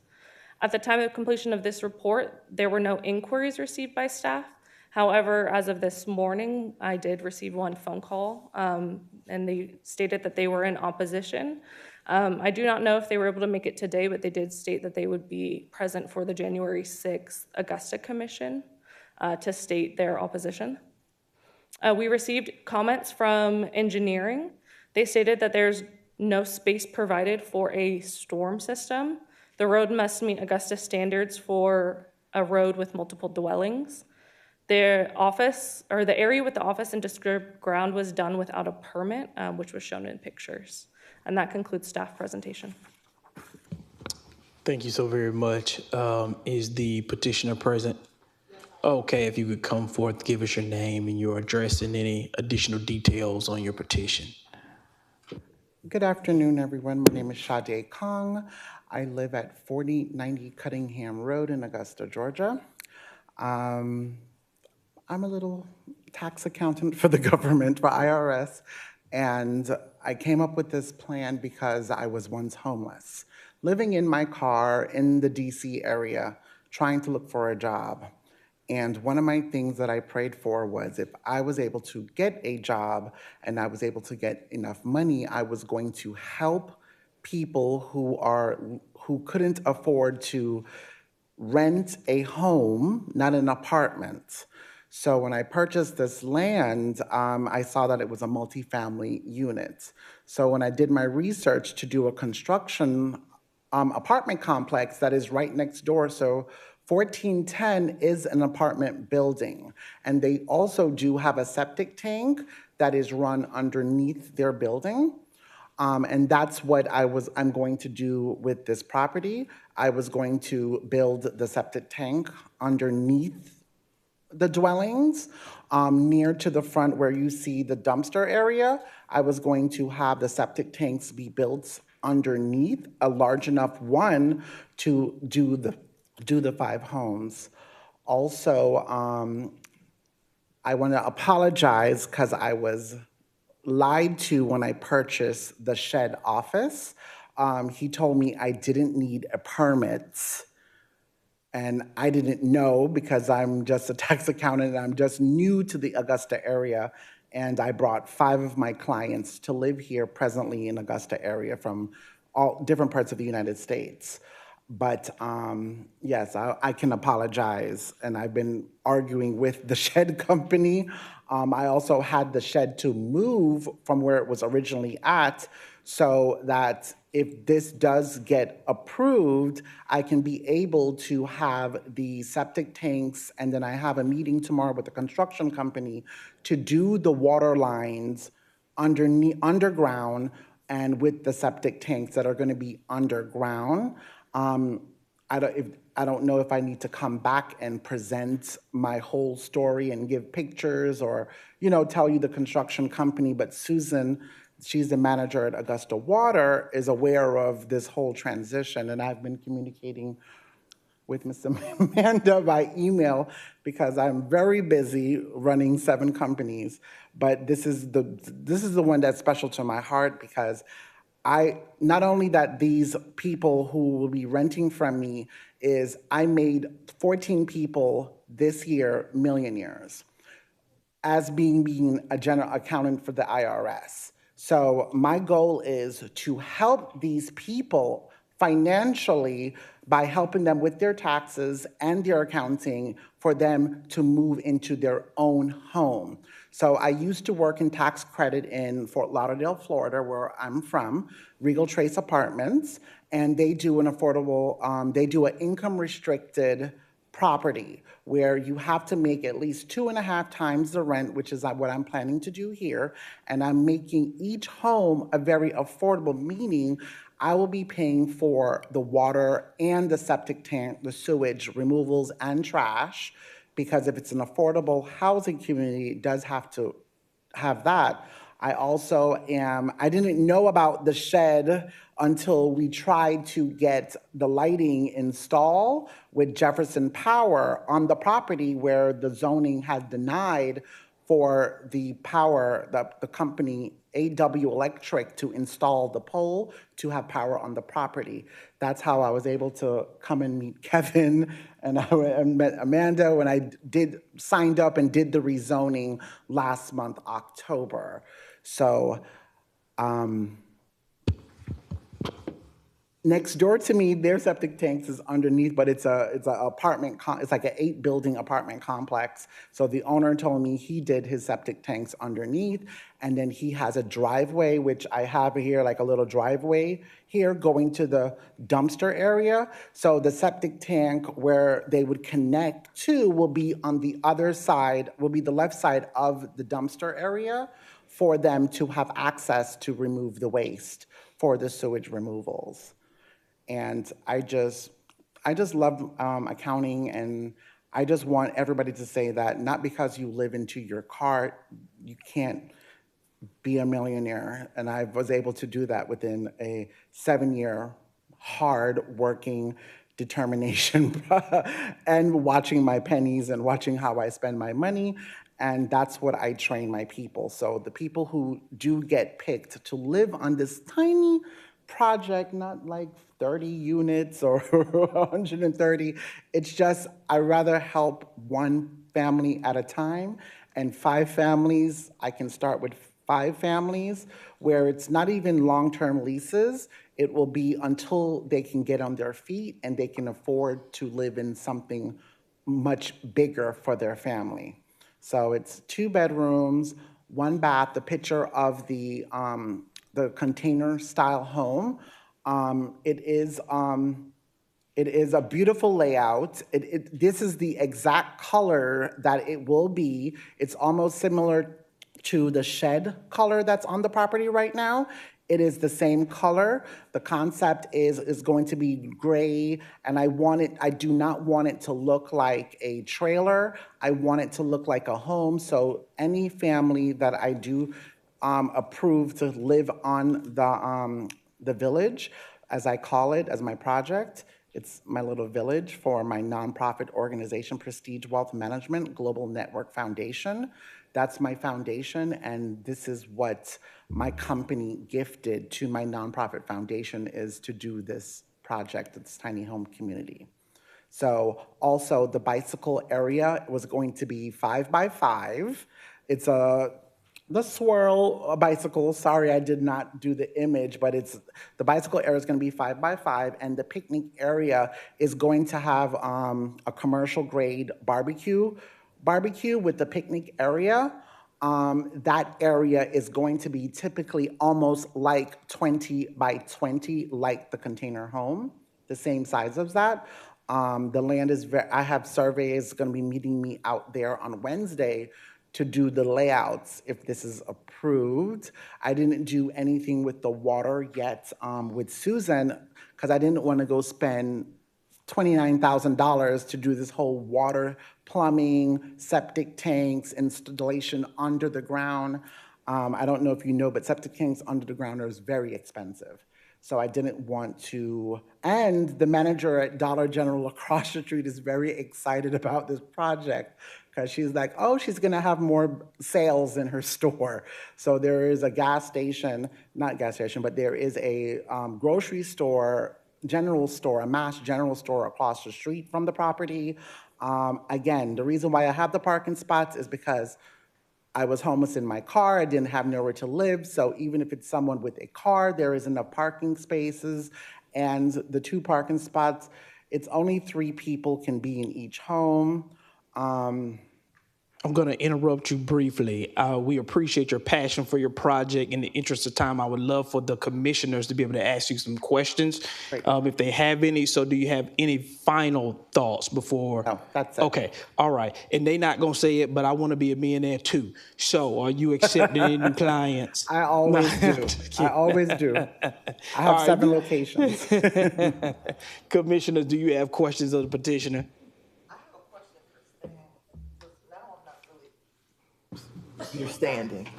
At the time of completion of this report, there were no inquiries received by staff. However, as of this morning, I did receive 1 phone call, and they stated that they were in opposition. I do not know if they were able to make it today, but they did state that they would be present for the January 6th Augusta Commission to state their opposition. We received comments from engineering. They stated that there's no space provided for a storm system. The road must meet Augusta standards for a road with multiple dwellings. The area with the office and disturbed ground was done without a permit, which was shown in pictures. And that concludes staff presentation. Thank you so very much. Is the petitioner present? Okay, if you could come forth, give us your name and your address and any additional details on your petition. Good afternoon, everyone. My name is Sade Kong. I live at 4090 Cuttingham Road in Augusta, Georgia. I'm a little tax accountant for the government, for IRS, and I came up with this plan because I was once homeless, living in my car in the DC area, trying to look for a job. And one of my things that I prayed for was if I was able to get a job and I was able to get enough money, I was going to help people who couldn't afford to rent a home, not an apartment. So when I purchased this land, I saw that it was a multifamily unit. So when I did my research to do a construction apartment complex that is right next door, so 1410 is an apartment building, and they also do have a septic tank that is run underneath their building. And that's what I'm going to do with this property. I was going to build the septic tank underneath the dwellings, near to the front where you see the dumpster area. I was going to have the septic tanks be built underneath, a large enough one to do the 5 homes. Also, I want to apologize because I was lied to when I purchased the shed office. He told me I didn't need a permit, and I didn't know because I'm just a tax accountant and I'm just new to the Augusta area. And I brought 5 of my clients to live here presently in Augusta area from all different parts of the United States. But yes, I can apologize. And I've been arguing with the shed company. I also had the shed to move from where it was originally at, so that if this does get approved, I can be able to have the septic tanks, and then I have a meeting tomorrow with the construction company to do the water lines underground and with the septic tanks that are going to be underground. I don't know if I need to come back and present my whole story and give pictures or, tell you the construction company, but Susan, she's the manager at Augusta Water, is aware of this whole transition, and I've been communicating with Ms. Amanda by email because I'm very busy running 7 companies. But this is the one that's special to my heart because not only that these people who will be renting from me is I made 14 people this year millionaires as being a general accountant for the IRS. So my goal is to help these people financially by helping them with their taxes and their accounting for them to move into their own home. So I used to work in tax credit in Fort Lauderdale, Florida, where I'm from, Regal Trace Apartments, and they do an affordable, they do an income restricted property where you have to make at least 2.5 times the rent, which is what I'm planning to do here. And I'm making each home a very affordable, meaning I will be paying for the water and the septic tank, the sewage removals and trash, because if it's an affordable housing community, it does have to have that. I didn't know about the shed until we tried to get the lighting installed with Jefferson Power on the property where the zoning had denied for the power, the company AW Electric to install the pole to have power on the property. That's how I was able to come and meet Kevin and I met Amanda when I signed up and did the rezoning last month, October. So, next door to me, their septic tanks is underneath, but it's a apartment. It's like an 8-building apartment complex. So the owner told me he did his septic tanks underneath, and then he has a driveway, which I have here, like a little driveway here going to the dumpster area. So the septic tank where they would connect to will be on the other side, will be the left side of the dumpster area for them to have access to remove the waste for the sewage removals. And I just love accounting, and I just want everybody to say that not because you live into your car, you can't be a millionaire. And I was able to do that within a 7-year hard working determination and watching my pennies and watching how I spend my money. And that's what I train my people. So the people who do get picked to live on this tiny project, not like 30 units or 130. It's just, I rather help one family at a time, and 5 families, I can start with 5 families where it's not even long-term leases. It will be until they can get on their feet and they can afford to live in something much bigger for their family. So it's 2 bedrooms, 1 bath, the picture of the container style home. It is It is a beautiful layout. This is the exact color that it will be. It's almost similar to the shed color that's on the property right now. It is the same color. The concept is going to be gray, and I do not want it to look like a trailer. I want it to look like a home, so any family that I do approve to live on the village, as I call it, as my project, it's my little village for my nonprofit organization, Prestige Wealth Management Global Network Foundation. That's my foundation, and this is what my company gifted to my nonprofit foundation, is to do this project, this tiny home community. So also the bicycle area was going to be 5 by 5. It's the swirl bicycle. Sorry, I did not do the image, but the bicycle area is going to be 5 by 5, and the picnic area is going to have a commercial grade barbecue with the picnic area. That area is going to be typically almost like 20 by 20, like the container home, the same size as that. The land is I have surveys going to be meeting me out there on Wednesday to do the layouts if this is approved. I didn't do anything with the water yet with Susan, because I didn't want to go spend $29,000 to do this whole water, plumbing, septic tanks, installation under the ground. I don't know if you know, but septic tanks under the ground are very expensive. So I didn't want to, and the manager at Dollar General across the street is very excited about this project, because she's like, oh, she's gonna have more sales in her store. So there is a gas station, not gas station, but there is a grocery store, general store, a mass general store across the street from the property. Again, the reason why I have the parking spots is because I was homeless in my car. I didn't have nowhere to live. So even if it's someone with a car, there is enough parking spaces. And the 2 parking spots, it's only 3 people can be in each home. I'm going to interrupt you briefly. We appreciate your passion for your project. In the interest of time, I would love for the commissioners to be able to ask you some questions if they have any. So do you have any final thoughts before? No, that's it. Okay, all right. And they're not going to say it, but I want to be a millionaire too. So are you accepting any new clients? I always do. I always do. I have 7 locations. Commissioners, do you have questions of the petitioner? Understanding.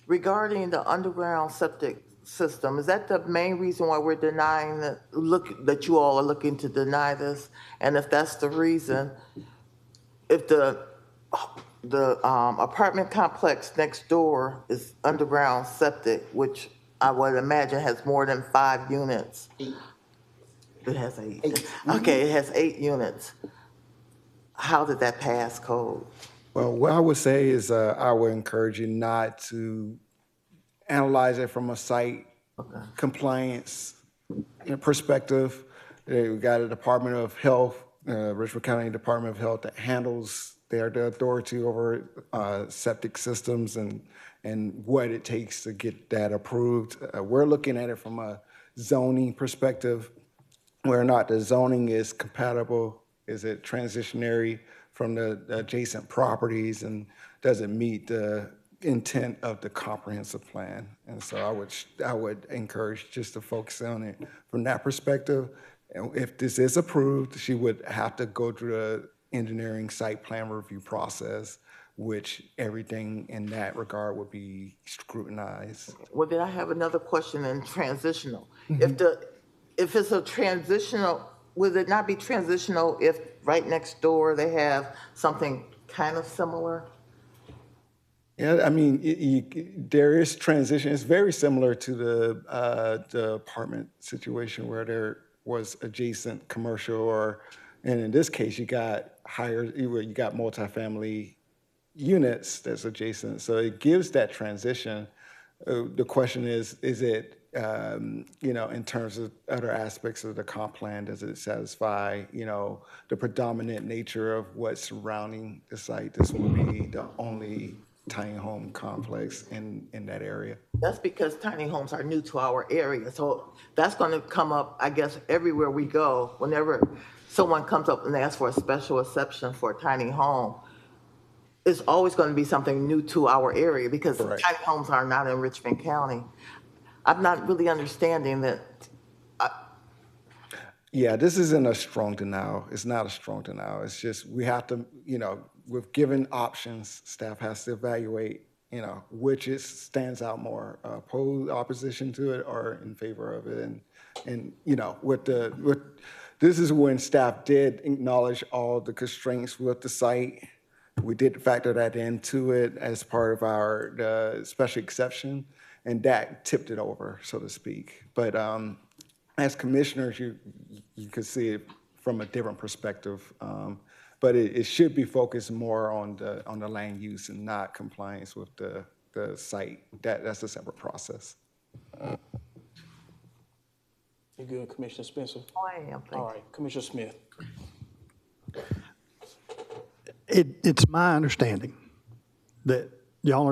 Regarding the underground septic system, is that the main reason why we're denying that you all are looking to deny this? And if that's the reason, if the apartment complex next door is underground septic, which I would imagine has more than 5 units. 8. It has 8. Okay, it has 8 units. How did that pass code? Well, what I would say is I would encourage you not to analyze it from a site compliance perspective. We've got a Department of Health, Richmond County Department of Health, that handles the authority over septic systems and what it takes to get that approved. We're looking at it from a zoning perspective, whether or not the zoning is compatible, is it transitionary from the adjacent properties, and does it meet the intent of the comprehensive plan? And so I would encourage just to focus on it from that perspective. And if this is approved, she would have to go through the engineering site plan review process, which everything in that regard would be scrutinized. Well, then I have another question in transitional. If it's a transitional, would it not be transitional if right next door they have something kind of similar? Yeah, I mean, there is transition. It's very similar to the apartment situation where there was adjacent commercial, and in this case, you got multifamily units that's adjacent. So it gives that transition. The question is it, in terms of other aspects of the comp plan, does it satisfy, the predominant nature of what's surrounding the site? This would be the only tiny home complex in that area. That's because tiny homes are new to our area. So that's going to come up, I guess, everywhere we go. Whenever someone comes up and asks for a special exception for a tiny home, it's always going to be something new to our area because Correct. tiny homes are not in Richmond County. I'm not really understanding that. Yeah, this isn't a strong denial. It's not a strong denial. It's just we have to, with given options, staff has to evaluate, which stands out more, opposition to it or in favor of it. And this is when staff did acknowledge all the constraints with the site. We did factor that into it as part of our special exception, and that tipped it over, so to speak. But as commissioners, you could see it from a different perspective, but it should be focused more on the land use and not compliance with the site. That's a separate process. You good, Commissioner Spencer? Oh, I am. All right, Commissioner Smith. It's my understanding that y'all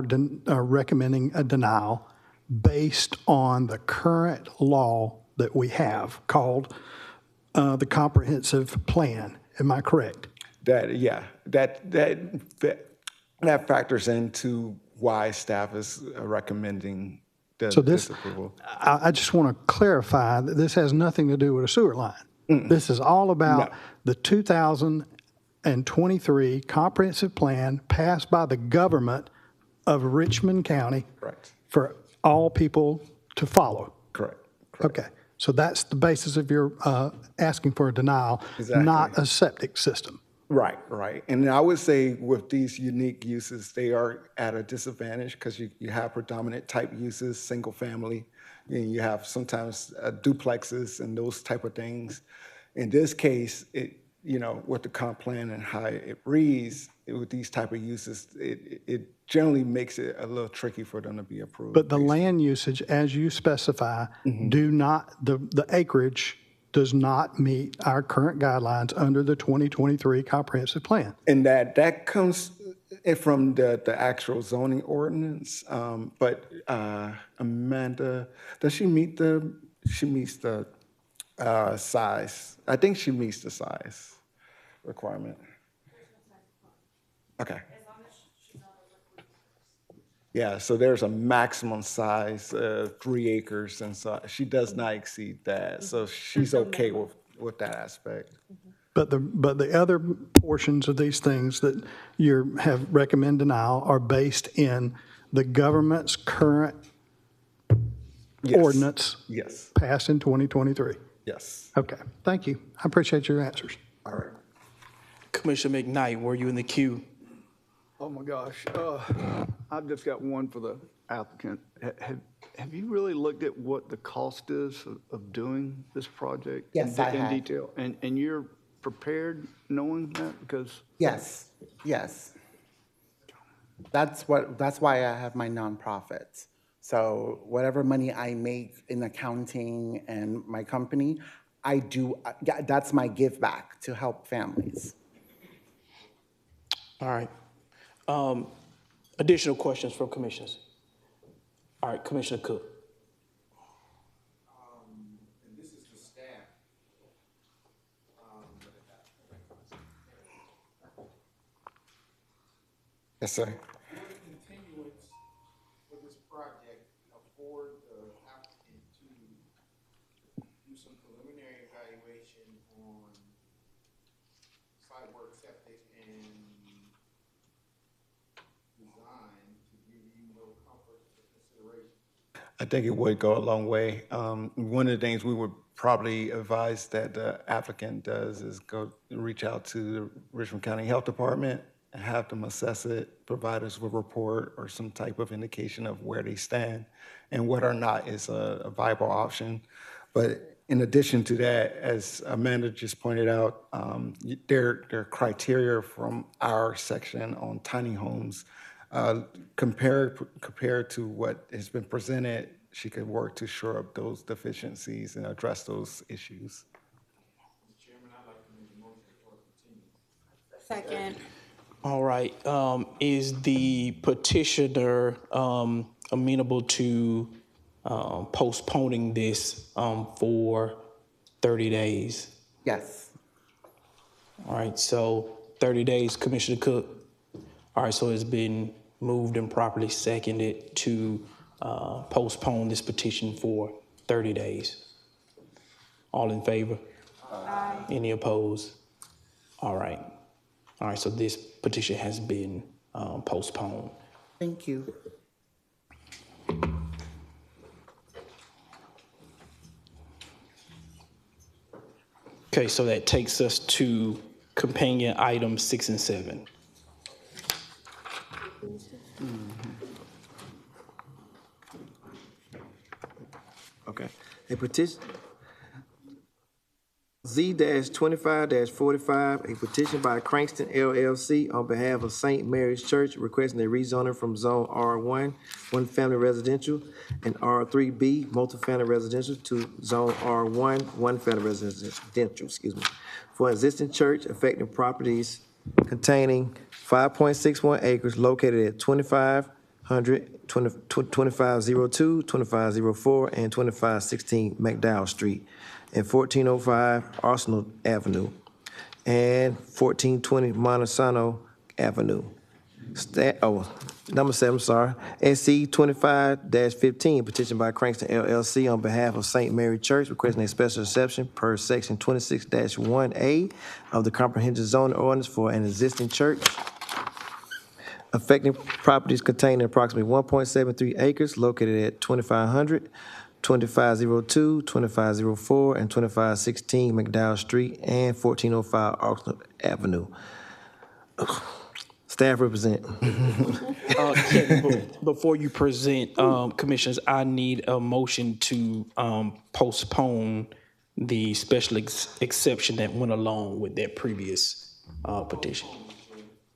are recommending a denial based on the current law that we have called the comprehensive plan. Am I correct? That factors into why staff is recommending this approval. I just want to clarify that this has nothing to do with a sewer line. This is all about the 2023 comprehensive plan passed by the government of Richmond County for all people to follow. Correct. Okay. So that's the basis of your asking for a denial, not a septic system. Right. And I would say with these unique uses, they are at a disadvantage because you have predominant type uses, single family, and you have sometimes duplexes and those type of things. In this case, with the comp plan and how it reads, with these type of uses, it generally makes it a little tricky for them to be approved. But the land usage, as you specify, the acreage does not meet our current guidelines under the 2023 comprehensive plan. And that comes from the actual zoning ordinance. But Amanda, does she meet she meets the size? I think she meets the size requirement. Okay. Yeah, so there's a maximum size, 3 acres, and so she does not exceed that. So she's okay with that aspect. But the other portions of these things that you have recommend denial are based in the government's current ordinance passed in 2023. Yes. Okay, thank you. I appreciate your answers. All right. Commissioner McKnight, were you in the queue? Oh, my gosh. I've just got one for the applicant. Have you really looked at what the cost is of doing this project? Yes, I have. In detail? And you're prepared knowing that? Because Yes. That's why I have my nonprofit. So whatever money I make in accounting and my company, that's my give back to help families. All right. Additional questions from commissioners? All right, Commissioner Cook. And this is the staff. Yes, sir. Would a continuance for this project afford the applicant to do some preliminary evaluation on site work, septic, and design to give you no comfort or consideration? I think it would go a long way. One of the things we would probably advise that the applicant does is go reach out to the Richmond County Health Department and have them assess it, provide us with a report or some type of indication of where they stand and whether or not it's a viable option. But in addition to that, as Amanda just pointed out, there are criteria from our section on tiny homes. Compared to what has been presented, she could work to shore up those deficiencies and address those issues. Mr. Chairman, I'd like to make a motion for continuance. Second. All right, is the petitioner amenable to postponing this for 30 days? Yes. All right, so 30 days, Commissioner Cook. All right, so it's been moved and properly seconded to postpone this petition for 30 days. All in favor? Aye. Any opposed? All right. All right, so this petition has been postponed. Thank you. Okay, so that takes us to companion items 6 and 7. Okay. A petition, Z-25-45, a petition by Crankston LLC on behalf of St. Mary's Church requesting a rezoning from Zone R1, one-family residential, and R3B, multifamily residential, to Zone R1, one-family residential, for existing church affecting properties containing 5.61 acres located at 2500, 2502, 2504, and 2516 McDowell Street, and 1405 Arsenal Avenue, and 1420 Montesano Avenue. Number 7, sorry. SC 25-15, petition by Crankston LLC on behalf of St. Mary Church requesting a special exception per section 26-1A of the comprehensive zoning ordinance for an existing church affecting properties containing approximately 1.73 acres located at 2500, 2502, 2504, and 2516 McDowell Street, and 1405 Arsenal Avenue. Staff represent. Kevin, before you present, commissioners, I need a motion to postpone the special exception that went along with that previous petition.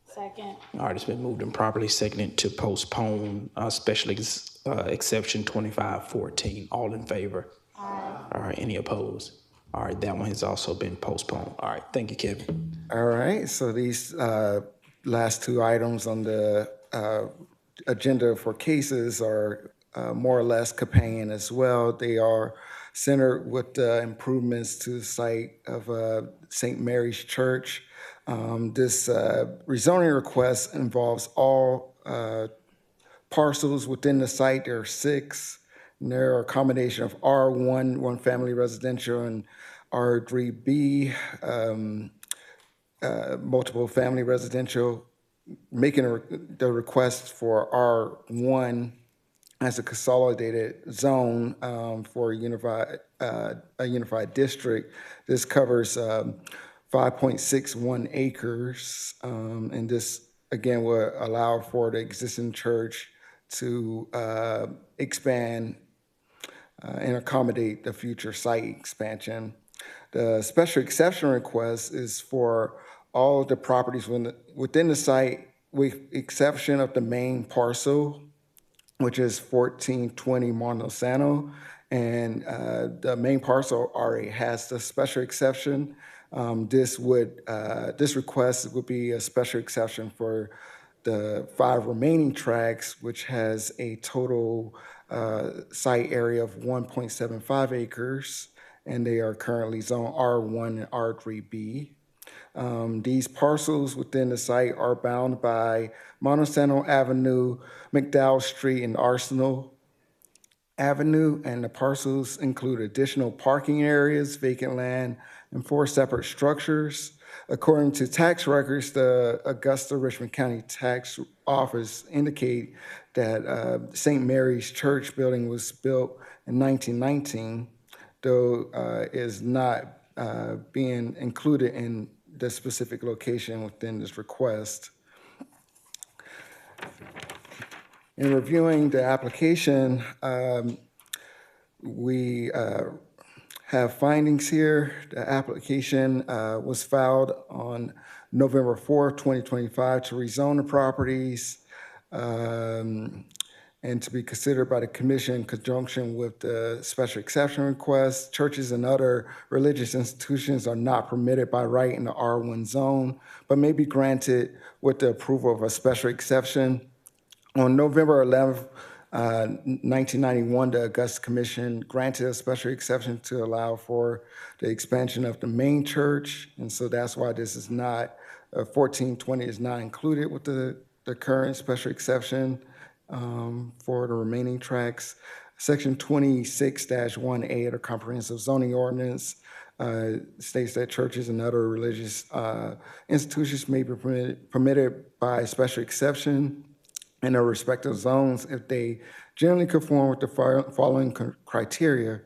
Second. All right, it's been moved and properly seconded to postpone special exception 2514. All in favor? Aye. All right, any opposed? All right, that one has also been postponed. All right, thank you, Kevin. All right, so these last two items on the agenda for cases are more or less companion as well. They are centered with improvements to the site of St. Mary's Church. This rezoning request involves all parcels within the site. There are 6, and there are a combination of R1, one family residential, and R3B, multiple family residential, making the request for R1 as a consolidated zone for a unified district. This covers 5.61 acres, and this, again, will allow for the existing church to expand and accommodate the future site expansion. The special exception request is for all of the properties within the site, with exception of the main parcel, which is 1420 Montesano, and the main parcel already has the special exception. This request would be a special exception for the 5 remaining tracts, which has a total site area of 1.75 acres, and they are currently zone R1 and R3B. These parcels within the site are bound by Montesano Avenue, McDowell Street, and Arsenal Avenue, and the parcels include additional parking areas, vacant land, and 4 separate structures. According to tax records, the Augusta-Richmond County Tax Office indicate that St. Mary's Church building was built in 1919, though is not being included in the specific location within this request. In reviewing the application, we have findings here. The application was filed on November 4th, 2025 to rezone the properties. And and to be considered by the commission in conjunction with the special exception request. Churches and other religious institutions are not permitted by right in the R1 zone, but may be granted with the approval of a special exception. On November 11th, 1991, the Augusta Commission granted a special exception to allow for the expansion of the main church, and so that's why this is not, 1420 is not included with the current special exception for the remaining tracts. Section 26-1A of the Comprehensive Zoning Ordinance states that churches and other religious institutions may be permitted by special exception in their respective zones if they generally conform with the following criteria.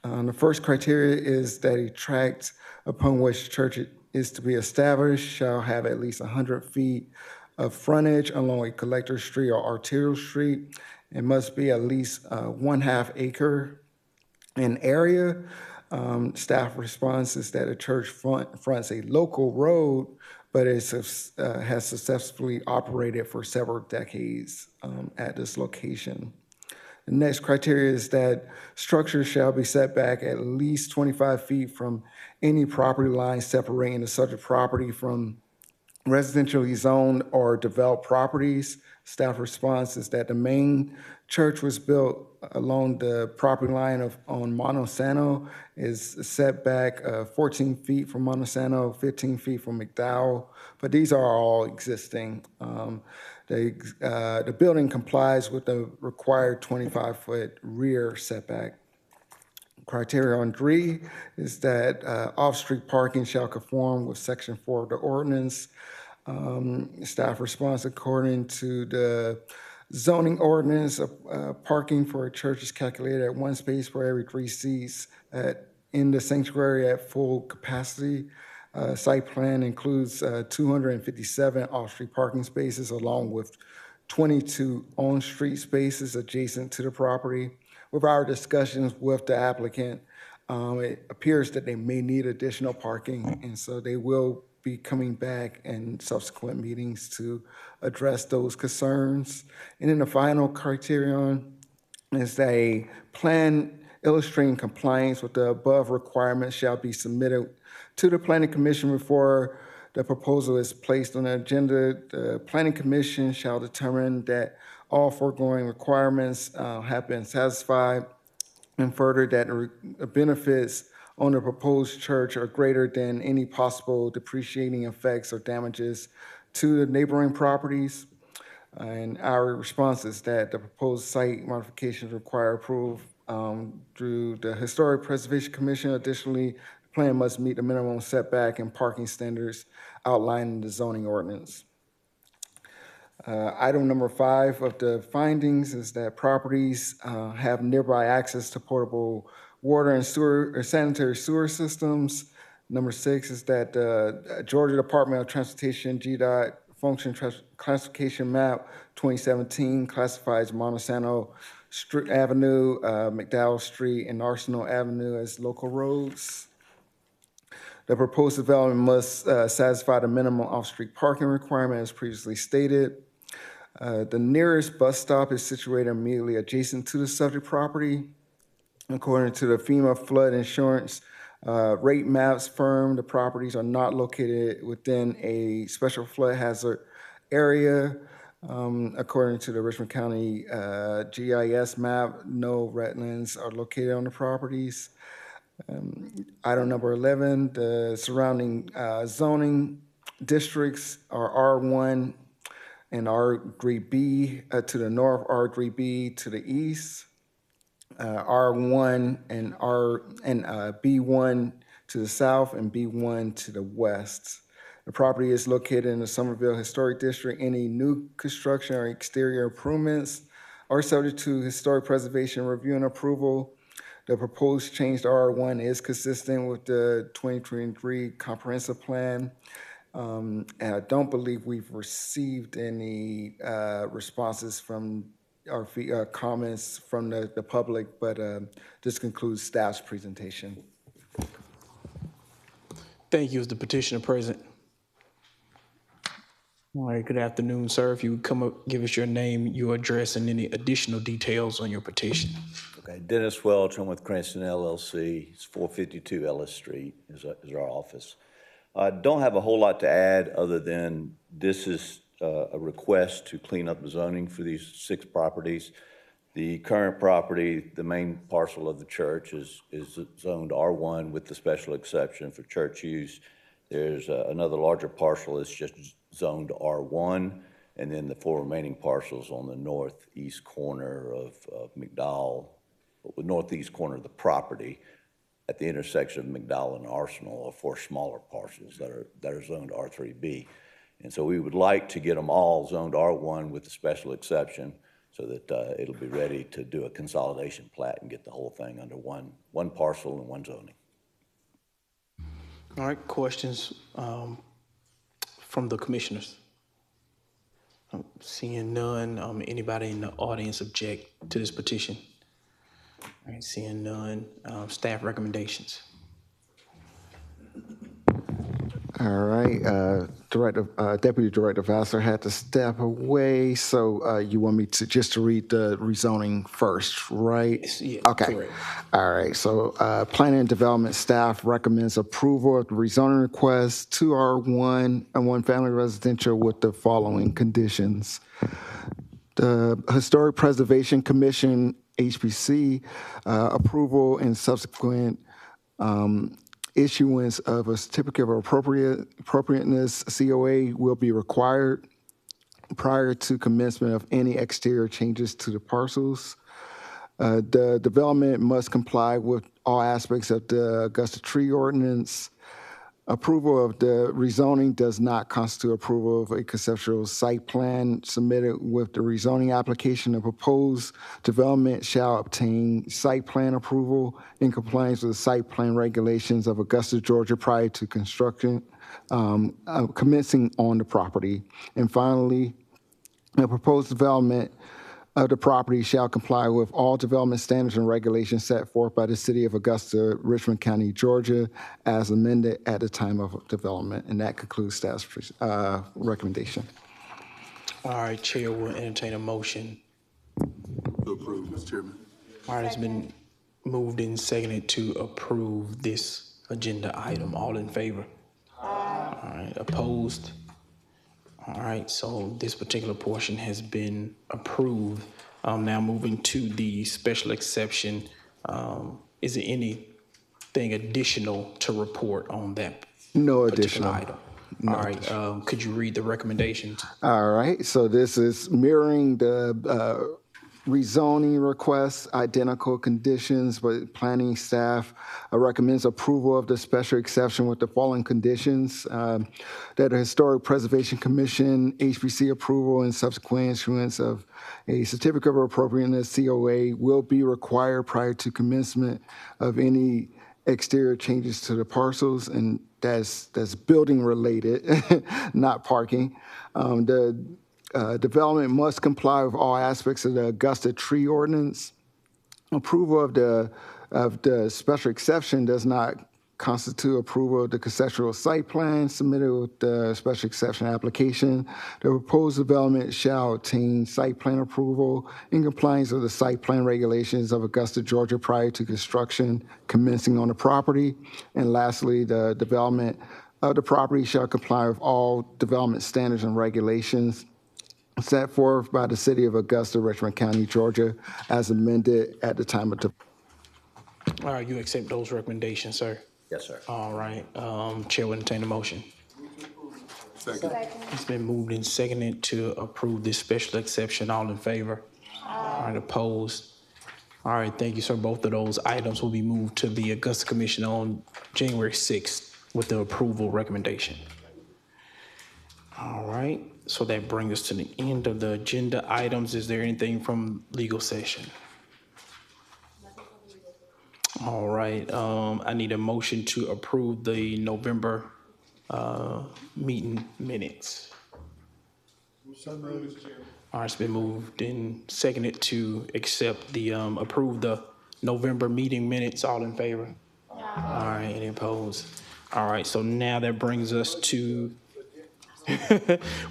The first criteria is that a tract upon which church is to be established shall have at least 100 feet of frontage along a collector street or arterial street. It must be at least 1/2 acre in area. Staff response is that a church fronts a local road, but it has successfully operated for several decades at this location. The next criteria is that structures shall be set back at least 25 feet from any property line separating the subject property from residentially zoned or developed properties. Staff response is that the main church was built along the property line on Monsanto, is set back 14 feet from Monsanto, 15 feet from McDowell, but these are all existing. The building complies with the required 25-foot rear setback. Criteria on 3 is that off-street parking shall conform with Section 4 of the ordinance. Staff response, according to the zoning ordinance, parking for a church is calculated at 1 space for every 3 seats in the sanctuary at full capacity. Site plan includes 257 off-street parking spaces along with 22 on-street spaces adjacent to the property. With our discussions with the applicant, it appears that they may need additional parking, and so they will be coming back in subsequent meetings to address those concerns. And then the final criterion is that a plan illustrating compliance with the above requirements shall be submitted to the Planning Commission before the proposal is placed on the agenda. The Planning Commission shall determine that all foregoing requirements have been satisfied, and further that the benefits on the proposed church are greater than any possible depreciating effects or damages to the neighboring properties. And our response is that the proposed site modifications require approval through the Historic Preservation Commission. Additionally, the plan must meet the minimum setback and parking standards outlined in the zoning ordinance. Item number 5 of the findings is that properties have nearby access to portable water and sewer or sanitary sewer systems. Number 6 is that Georgia Department of Transportation GDOT Function Classification Map 2017 classifies Monsanto Avenue, McDowell Street, and Arsenal Avenue as local roads. The proposed development must satisfy the minimum off-street parking requirement as previously stated. The nearest bus stop is situated immediately adjacent to the subject property. According to the FEMA flood insurance rate maps firm, the properties are not located within a special flood hazard area. According to the Richmond County GIS map, no wetlands are located on the properties. Item number 11, the surrounding zoning districts are R1 and R3B to the north, R3B to the east, R1 and B1 to the south, and B1 to the west. The property is located in the Somerville Historic District. Any new construction or exterior improvements are subject to historic preservation review and approval. The proposed change to R1 is consistent with the 2023 comprehensive plan. And I don't believe we've received any responses from our comments from the public, but this concludes staff's presentation. Thank you. Is the petitioner present? All All right, good afternoon, sir. If you would come up, give us your name, your address, and any additional details on your petition. Okay, Dennis Welch, I'm with Cranston LLC. It's 452 Ellis Street is our office. I don't have a whole lot to add other than this is a request to clean up the zoning for these 6 properties. The current property, the main parcel of the church is zoned R1 with the special exception for church use. There's another larger parcel that's just zoned R1, and then the 4 remaining parcels on the northeast corner of McDowell, the northeast corner of the property at the intersection of McDowell and Arsenal are 4 smaller parcels that are zoned R3B. And so we would like to get them all zoned R1 with the special exception so that it'll be ready to do a consolidation plat and get the whole thing under one parcel and one zoning. All right, questions from the commissioners? Seeing none, anybody in the audience object to this petition? All right, seeing none, staff recommendations. All right, Deputy Director Vassar had to step away, so you want me to just to read the rezoning first, right? Yeah, okay. Correct. All right, so Planning and Development staff recommends approval of the rezoning request to R1 and 1 family residential with the following conditions. The Historic Preservation Commission, HPC, approval and subsequent issuance of a certificate of appropriateness, COA, will be required prior to commencement of any exterior changes to the parcels. The development must comply with all aspects of the Augusta Tree Ordinance. Approval of the rezoning does not constitute approval of a conceptual site plan submitted with the rezoning application. The proposed development shall obtain site plan approval in compliance with the site plan regulations of Augusta, Georgia prior to construction commencing on the property. And finally, the proposed development of the property shall comply with all development standards and regulations set forth by the City of Augusta, Richmond County, Georgia, as amended at the time of development. And that concludes staff's recommendation. All right, Chair will entertain a motion. To approve, Mr. Chairman. All right, it's been moved and seconded to approve this agenda item. All in favor? All right, opposed? All right, so this particular portion has been approved. Now moving to the special exception. Is there anything additional to report on that? No particular additional. item? No All right, could you read the recommendations? All right, so this is mirroring the rezoning request, identical conditions, but planning staff recommends approval of the special exception with the following conditions. That the Historic Preservation Commission, HPC approval and subsequent issuance of a certificate of appropriateness, COA, will be required prior to commencement of any exterior changes to the parcels, and that's building related, not parking. Development must comply with all aspects of the Augusta Tree Ordinance. Approval of the special exception does not constitute approval of the conceptual site plan submitted with the special exception application. The proposed development shall obtain site plan approval in compliance with the site plan regulations of Augusta, Georgia prior to construction commencing on the property. And lastly, the development of the property shall comply with all development standards and regulations set forth by the City of Augusta, Richmond County, Georgia, as amended at the time of All right, you accept those recommendations, sir? Yes, sir. All right, Chair will entertain a motion. Second. It's been moved and seconded to approve this special exception. All in favor? All right, opposed? All right, thank you, sir. Both of those items will be moved to the Augusta Commission on January 6th with the approval recommendation. All right, so that brings us to the end of the agenda items. Is there anything from legal session? All right, I need a motion to approve the November meeting minutes. All right, it's been moved and seconded to accept the, approve the November meeting minutes. All in favor? All right, any opposed? All right, so now that brings us to,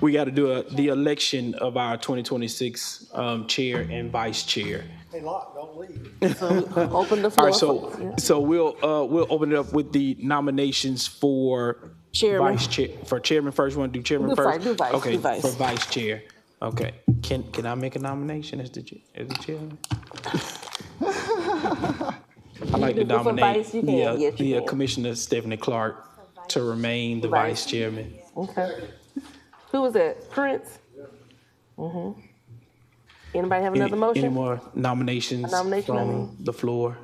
we got to do the election of our 2026 chair and vice chair. Hey, Locke, don't leave. Open the All floor. right, so we'll open it up with the nominations for Chairman. vice chair. For chairman first, you want to do chairman Do first? do vice, Okay, do vice. for vice chair. Okay, can I make a nomination as the chairman? I'd like to do for nominate vice, you can. Yes, you the can. Commissioner Stephanie Clark to remain the vice chairman. Okay. Who was that? Prince? Mm-hmm. Anybody have another motion? Any more nominations A nomination, I from mean. the floor?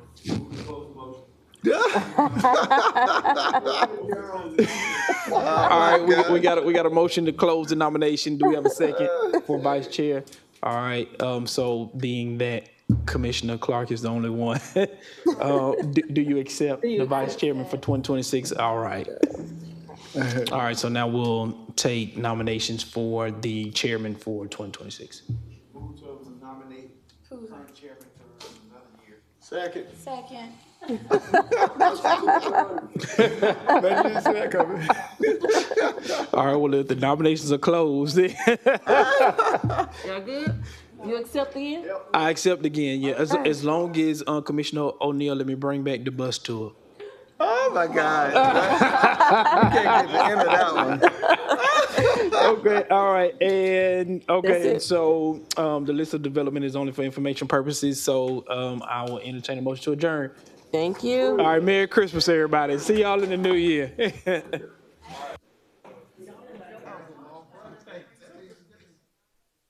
All right, we got a motion to close the nomination. Do we have a second for vice chair? All right, so being that Commissioner Clark is the only one, do you accept the vice chairman for 2026? All right. All right, so now we'll take nominations for the chairman for 2026. Move to nominate current chairman for another year. Second. Second. All right, well, if the nominations are closed, Y'all good? You accept again? I accept again, yeah, as long as Commissioner O'Neill let me bring back the bus tour. Oh, my God. You can't get the end of that one. Okay, all right, and okay, That's and it. so the list of development is only for information purposes, so I will entertain a motion to adjourn. Thank you. All right, Merry Christmas, everybody. See y'all in the new year.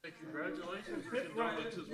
Congratulations.